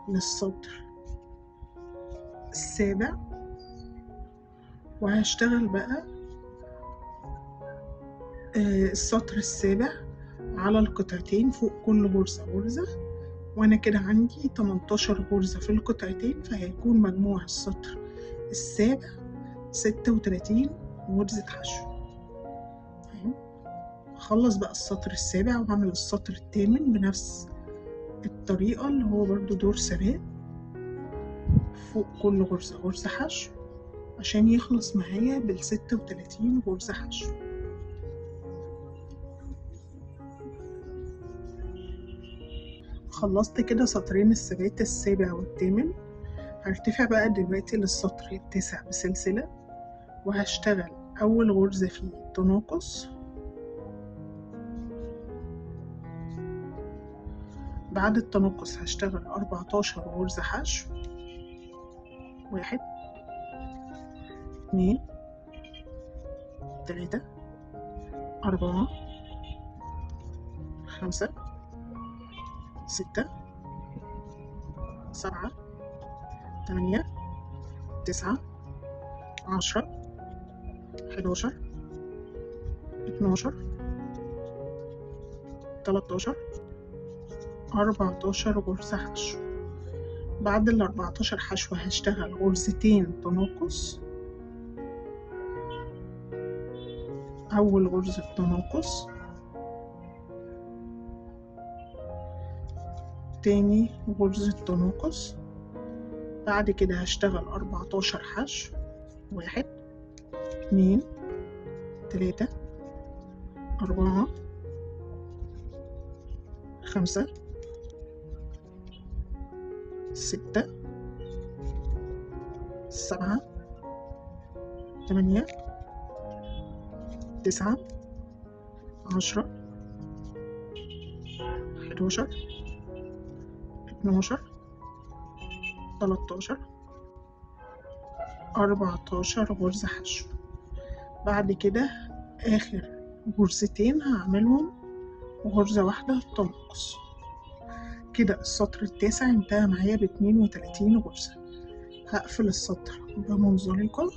للسطر السابع، وهشتغل بقى السطر السابع على القطعتين فوق كل غرزة غرزة، وانا كده عندي 18 غرزة في القطعتين، فهيكون مجموع السطر السابع 36 غرزة حشو. هخلص بقى السطر السابع وهعمل السطر الثامن بنفس الطريقة، اللي هو برضو دور ثبات فوق كل غرزة غرزة حشو، عشان يخلص معايا بال36 غرزة حشو. خلصت كده سطرين الثبات السابع والثامن. هرتفع بقى دلوقتي للسطر التاسع بسلسلة، وهشتغل أول غرزة فيه تناقص، بعد التناقص هشتغل 14 غرزة حشو. 1 2 3 4 5 6 7 8 9 10 11 12 13 14 غرزة حشو. بعد ال14 حشو هشتغل غرزتين تناقص، أول غرزة تناقص، تاني غرزة تناقص. بعد كده هشتغل 14 حشو. 1 2 3 4 5 6 7 8 9 10 11 12 13 14 غرزة حشو. بعد كده آخر غرزتين هعملهم غرزة واحدة تناقص. كده السطر التاسع انتهى معايا ب32 غرزة. هقفل السطر بمنزلقة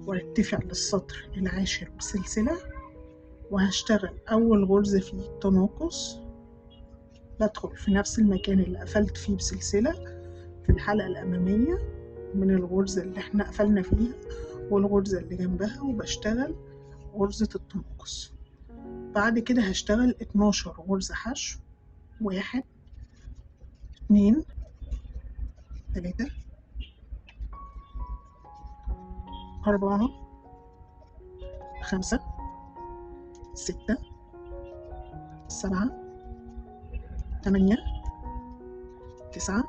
وارتفع للسطر العاشر بسلسلة، وهشتغل أول غرزة فيه تناقص، بدخل في نفس المكان اللي قفلت فيه بسلسلة في الحلقة الأمامية من الغرزة اللي احنا قفلنا فيها والغرزة اللي جنبها، وبشتغل غرزة التناقص. بعد كده هشتغل 12 غرزة حشو. 1 2 3 4 5 6 7 8 9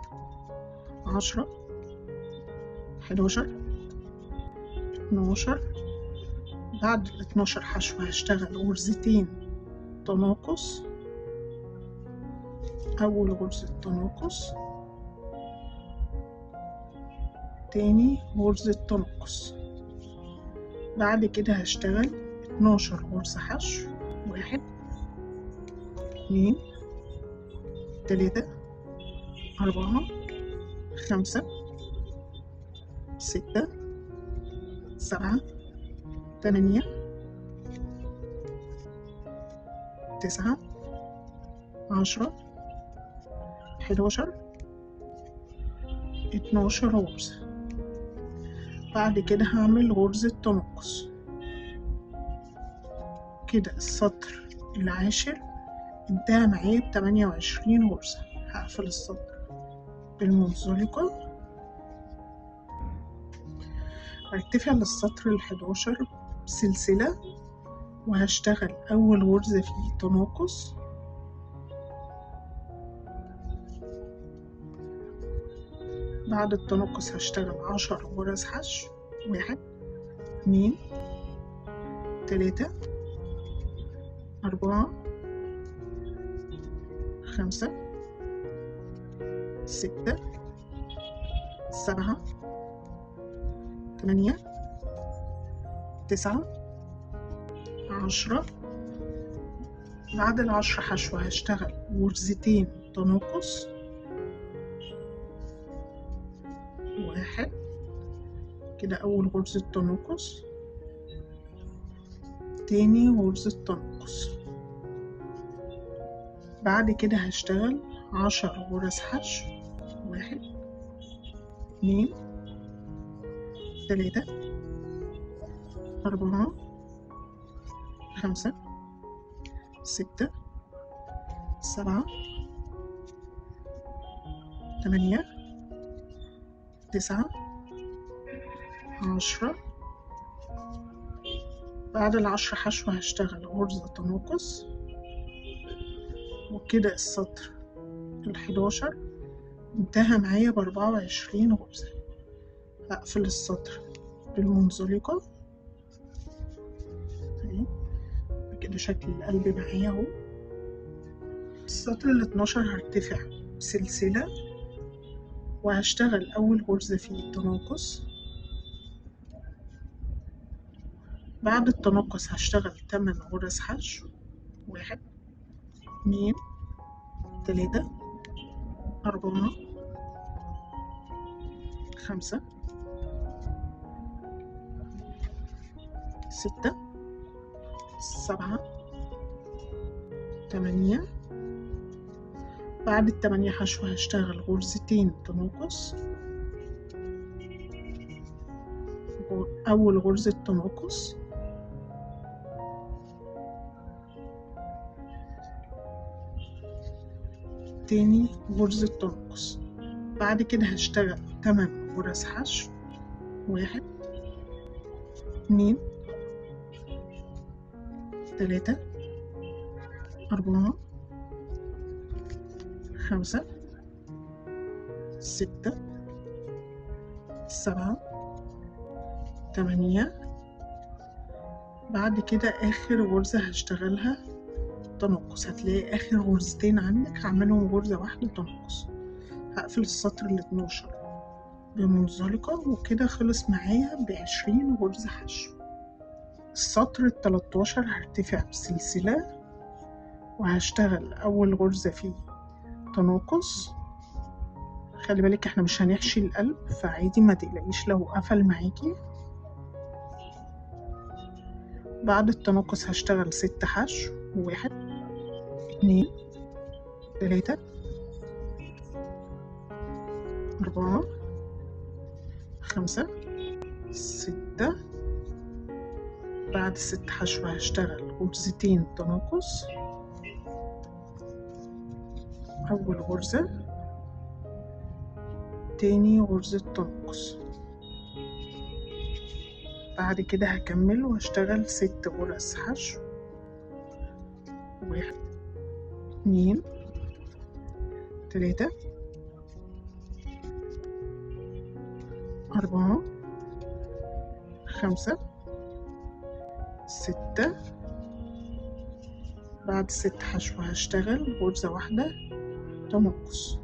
10 11 12. بعد ال12 حشو هشتغل غرزتين تناقص، أول غرزة تناقص، تاني غرزة تناقص. بعد كده هشتغل 12 غرزة حشو. 1 2 3 4 5 6 7 8 9 10 11 12 غرزة. بعد كده هعمل غرزة تناقص. كده السطر العاشر انتهى معايا ب28 غرزة. هقفل السطر بالمنزلقة، هرتفع للسطر ال11 بسلسلة، وهشتغل أول غرزة فيه تناقص، بعد التنقص هشتغل 10 غرز حشو. 1 2 3 4 5 6 7 8 9 10. بعد ال10 حشو هشتغل غرزتين تناقص. 1 كده أول غرزة تناقص، تاني غرزة تناقص. بعد كده هشتغل 10 غرز حشو. 1 2 3 4 5 6 7 8 9 10. بعد ال10 حشو هشتغل غرزة تناقص، وكده السطر ال11 انتهى معايا ب24 غرزة. هقفل السطر بالمنزلقة كده شكل القلب معايا اهو. السطر ال12 هرتفع بسلسلة وهشتغل أول غرزة فيه تناقص. بعد التناقص هشتغل 8 غرز حشو. 1 2 3 4 5 6 7 8. بعد ال8 حشو هشتغل غرزتين تناقص. أول غرزة تناقص، تاني غرزة تناقص. بعد كده هشتغل 8 غرز حشو. 1 2 3 4 5 6 7 8. بعد كده آخر غرزة هشتغلها تناقص. هتلاقي آخر غرزتين عندك هعملهم غرزة واحدة تناقص. هقفل السطر ال12 بمنزلقة، وكده خلص معايا ب20 غرزة حشو. السطر ال13 هرتفع بسلسلة وهشتغل أول غرزة فيه تناقص. خلي بالك احنا مش هنحشي القلب، فعادي ما تقلقيش لو قفل معاكي. بعد التناقص هشتغل 6 حشو. 1 2 3 4 5 6. بعد 6 حشو هشتغل غرزتين تناقص. أول غرزة، تاني غرزة تناقص. بعد كده هكمل وهشتغل 6 غرز حشو. 1 2 3 4 5 6. بعد 6 حشو هشتغل غرزة واحدة تناقص.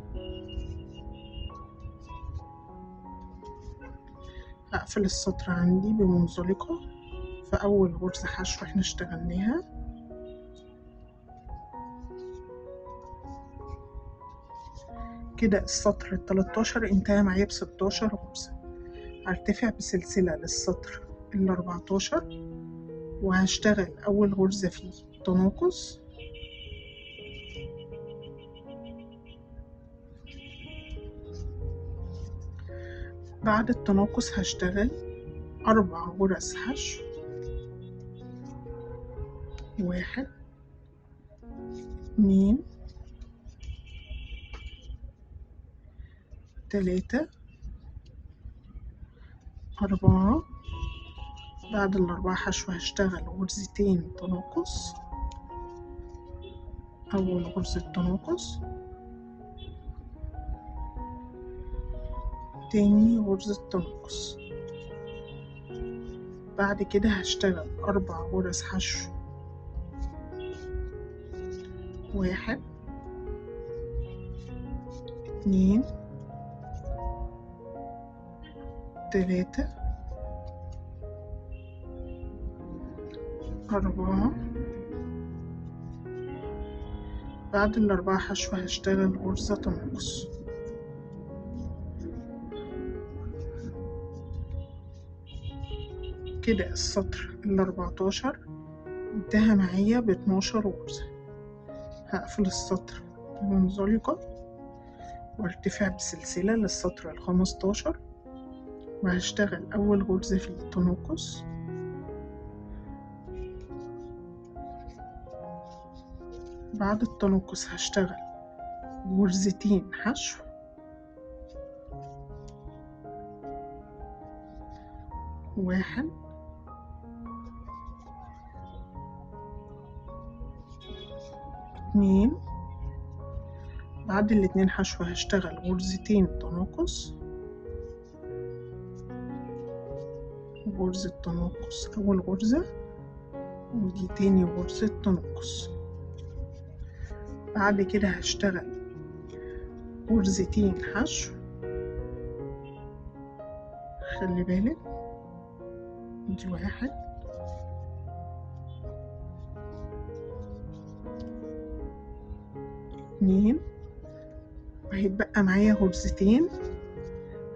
هقفل السطر عندي بمنزلقة في أول غرزة حشو احنا اشتغلناها. كده السطر ال13 انتهى معايا ب16 غرزة. هرتفع بسلسلة للسطر ال14 وهشتغل أول غرزة فيه تناقص. بعد التناقص هشتغل 4 غرز حشو. 1 2 3 4. بعد ال4 حشو هشتغل غرزتين تناقص. أول غرزة تناقص، تاني غرزة تنقص. بعد كده هشتغل 4 غرز حشو، 1 2 3 4. بعد ال4 حشو هشتغل غرزة تنقص. كده السطر ال14 انتهى معايا ب12 غرزة. هقفل السطر بمنزلقة وارتفع بسلسلة للسطر ال15، وهشتغل أول غرزة في التناقص. بعد التناقص هشتغل غرزتين حشو، 1 2. بعد الاتنين حشو هشتغل غرزتين تناقص، غرزة تناقص أول غرزة، ودي تاني غرزة تناقص. بعد كده هشتغل غرزتين حشو، خلي بالك دي 1 2، وهيتبقى معايا غرزتين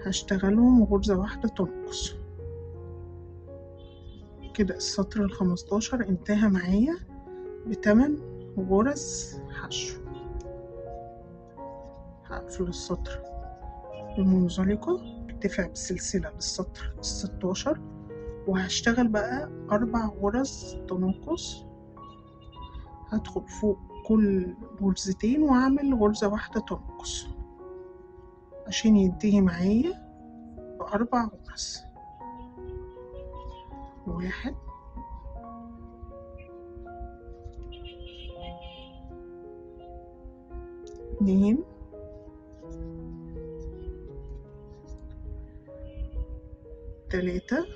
هشتغلهم غرزة واحدة تنقص. كده السطر ال15 انتهى معايا ب8 غرز حشو. هقفل السطر بمنزلقة، ارتفع بسلسلة للسطر ال16، وهشتغل بقى 4 غرز تناقص. هدخل فوق كل غرزتين واعمل غرزة واحدة تنقص عشان ينتهي معايا ب4 غرز. 1 2 3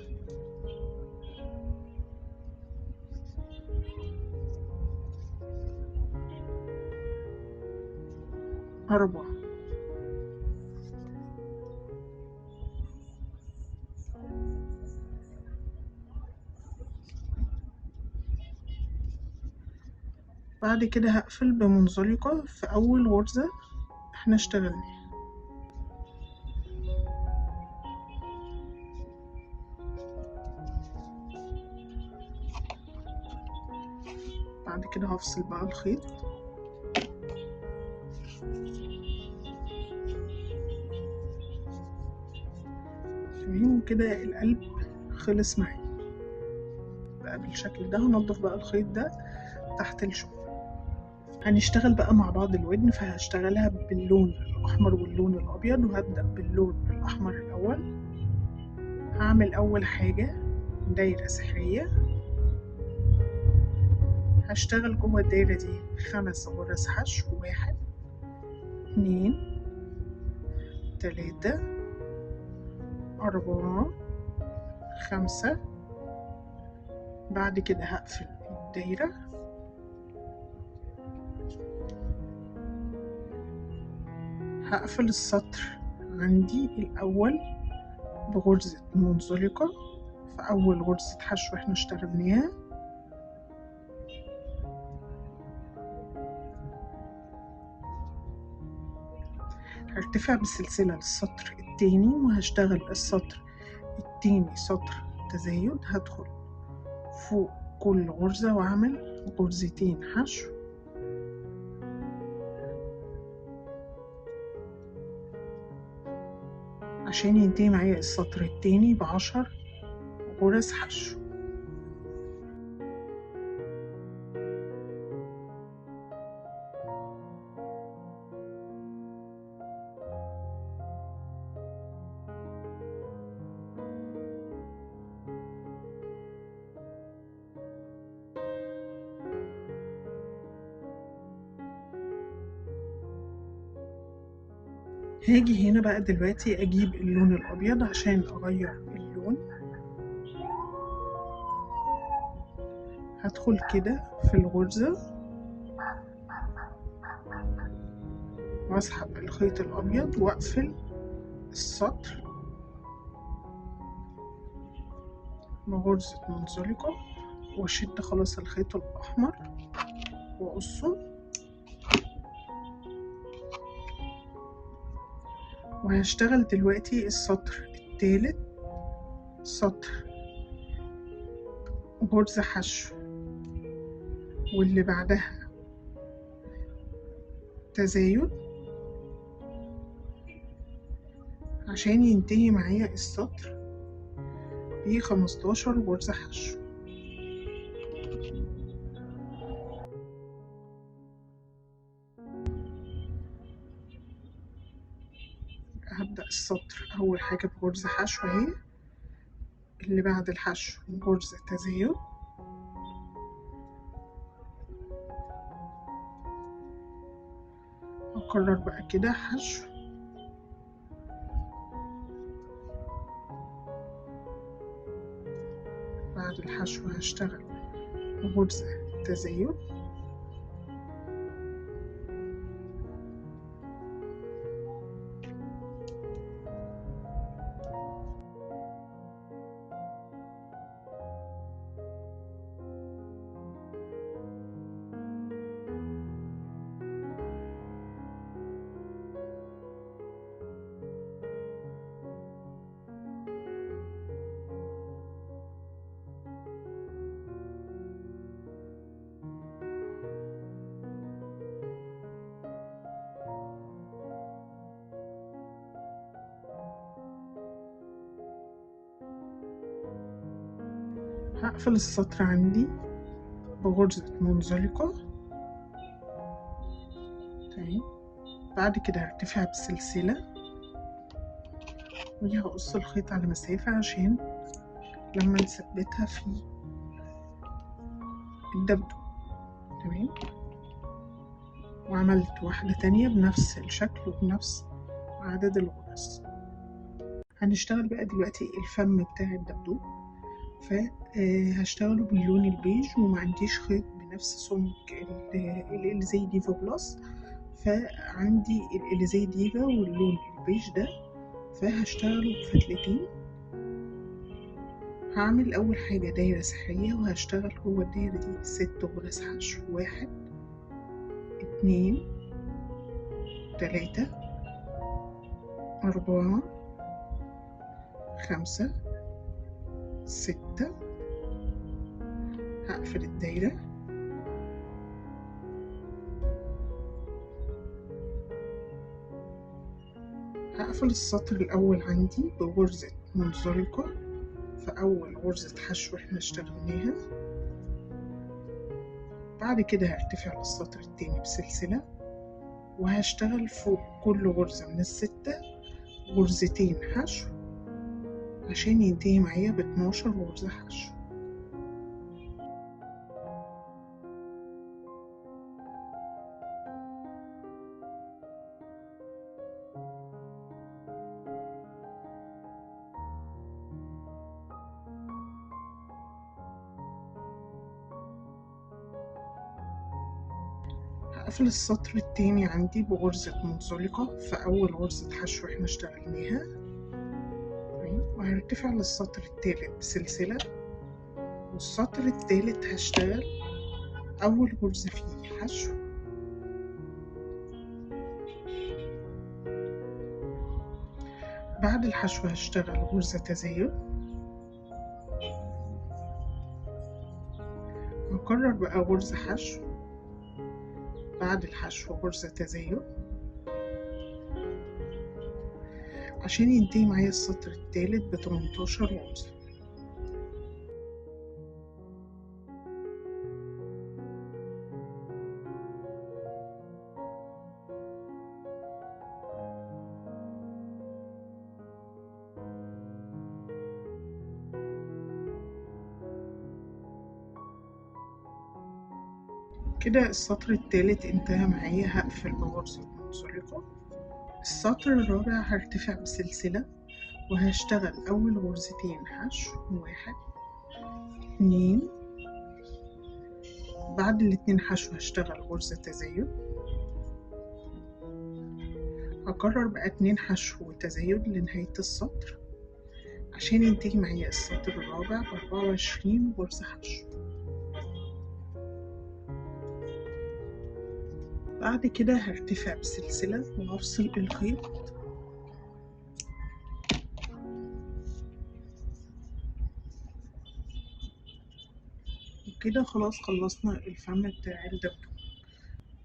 4. بعد كده هقفل بمنزلقة في أول غرزة احنا اشتغلناها. بعد كده هفصل بقى الخيط. تمام، وكده القلب خلص معايا بقى بالشكل ده. هنضف بقى الخيط ده تحت الشغل. هنشتغل بقى مع بعض الودن، فهشتغلها باللون الأحمر واللون الأبيض، وهبدأ باللون الأحمر الأول. هعمل أول حاجة دايرة سحرية، هشتغل جوه الدايرة دي 5 غرز حشو، 1 2 3 4 5. بعد كده هقفل الدايرة، هقفل السطر عندي الأول بغرزة منزلقة في أول غرزة حشو احنا اشتغلناها. هرتفع بالسلسلة للسطر التاني، وهشتغل السطر التاني سطر تزايد. هدخل فوق كل غرزة واعمل غرزتين حشو، عشان ينتهي معايا السطر التاني ب10 غرز حشو. هاجي هنا بقى دلوقتي اجيب اللون الابيض عشان اغير اللون. هدخل كده في الغرزة واسحب الخيط الابيض واقفل السطر بغرزة منزلقة واشد خلاص الخيط الاحمر واقصه، وهشتغل دلوقتي السطر الثالث سطر غرزة حشو واللي بعدها تزايد عشان ينتهي معايا السطر ب15 غرزة حشو. هبدأ السطر أول حاجة بغرزة حشو اهي، اللي بعد الحشو غرزة تزايد، أكرر بقى كده حشو، بعد الحشو هشتغل غرزة تزايد، هقفل السطر عندي بغرزة منزلقة. تمام، بعد كده هرتفع بسلسلة وهقص الخيط على مسافة عشان لما نثبتها في الدبدوب. تمام، وعملت واحدة تانية بنفس الشكل وبنفس عدد الغرز. هنشتغل بقى دلوقتي الفم بتاع الدبدوب، فهشتغله باللون البيج وما عنديش خيط بنفس سمك الإليزي ديفا بلس، فعندي الإليزي ديفا واللون البيج ده، فهشتغله بفتلتين. هعمل أول حاجة دايرة سحرية وهشتغل جوه الدايرة دي 6 غرز حشو، 1 2 3 4 5 6. هقفل الدايرة هقفل السطر الأول عندي بغرزة منزلقة في أول غرزة حشو احنا اشتغلناها، بعد كده هرتفع للسطر التاني بسلسلة وهشتغل فوق كل غرزة من ال6 غرزتين حشو عشان ينتهي معايا ب12 غرزة حشو. هقفل السطر التاني عندي بغرزة منزلقة في أول غرزة حشو احنا اشتغلناها، وهرتفع للسطر التالت بسلسلة، والسطر التالت هشتغل أول غرزة فيه حشو، بعد الحشو هشتغل غرزة تزايد، وأكرر بقى غرزة حشو، بعد الحشو غرزة تزايد عشان ينتهي معايا السطر التالت ب18 غرزة. كده السطر التالت انتهى معايا، هقفل بغرزة منزلقة السطر الرابع هرتفع بسلسلة وهشتغل أول غرزتين حشو، 1 2. بعد الاتنين حشو هشتغل غرزة تزايد، هكرر بقى 2 حشو وتزايد لنهاية السطر عشان ينتهي معايا السطر الرابع ب24 غرزة حشو. بعد كده هرتفع بسلسلة وهفصل الخيط، وكده خلاص خلصنا الفم بتاع الدبدوب.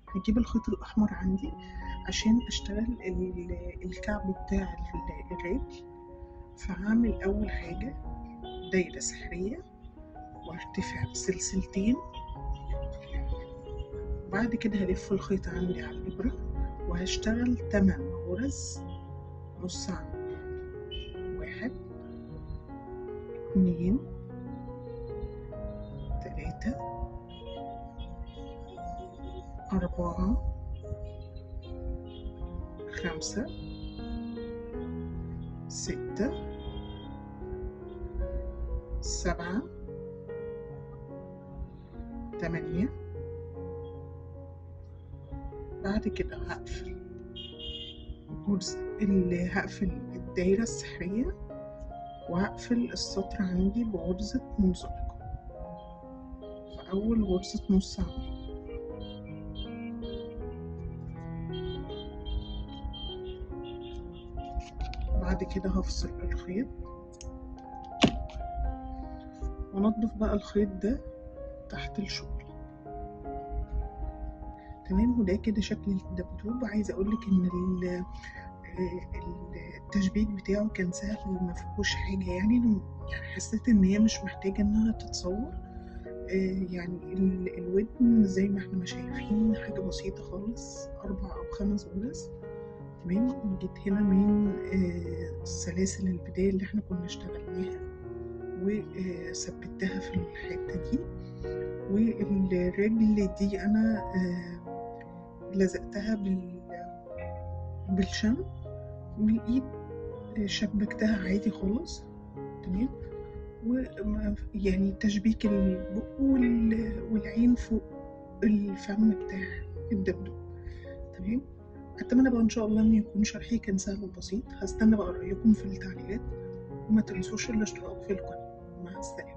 هجيب الخيط الأحمر عندي عشان أشتغل الكعب بتاع الرجل. فهعمل أول حاجة دايرة سحرية وارتفع بسلسلتين، بعد كده هلف الخيط عندي على الإبرة وهشتغل 8 غرز نص عمود، 1 2 3 4 5 6 7 8. بعد كده هقفل هقفل الدايرة السحرية وهقفل السطر عندي بغرزة منزلقة في أول غرزة نص عمود. بعد كده هفصل الخيط وانضف بقى الخيط ده تحت الشغل. تمام، وده كده شكل الدبدوب. عايزه اقولك ان التشبيك بتاعه كان سهل وما فيهوش حاجه، يعني حسيت ان هي مش محتاجه انها تتصور. يعني الودن زي ما احنا ما شايفين حاجه بسيطه خالص، 4 أو 5 غرز. تمام، جيت هنا من السلاسل البداية اللي احنا كنا اشتغلناها وثبتها في الحتة دي، والرجل دي انا لزقتها بالشمع، والايد شبكتها عادي خالص. تمام، ويعني تشبيك البق والعين فوق الفم بتاع الدبدوب. تمام، اتمنى بقى ان شاء الله ان يكون شرحي كان سهل وبسيط. هستنى بقى رايكم في التعليقات، وما تنسوش الاشتراك في القناه. مع السلامه.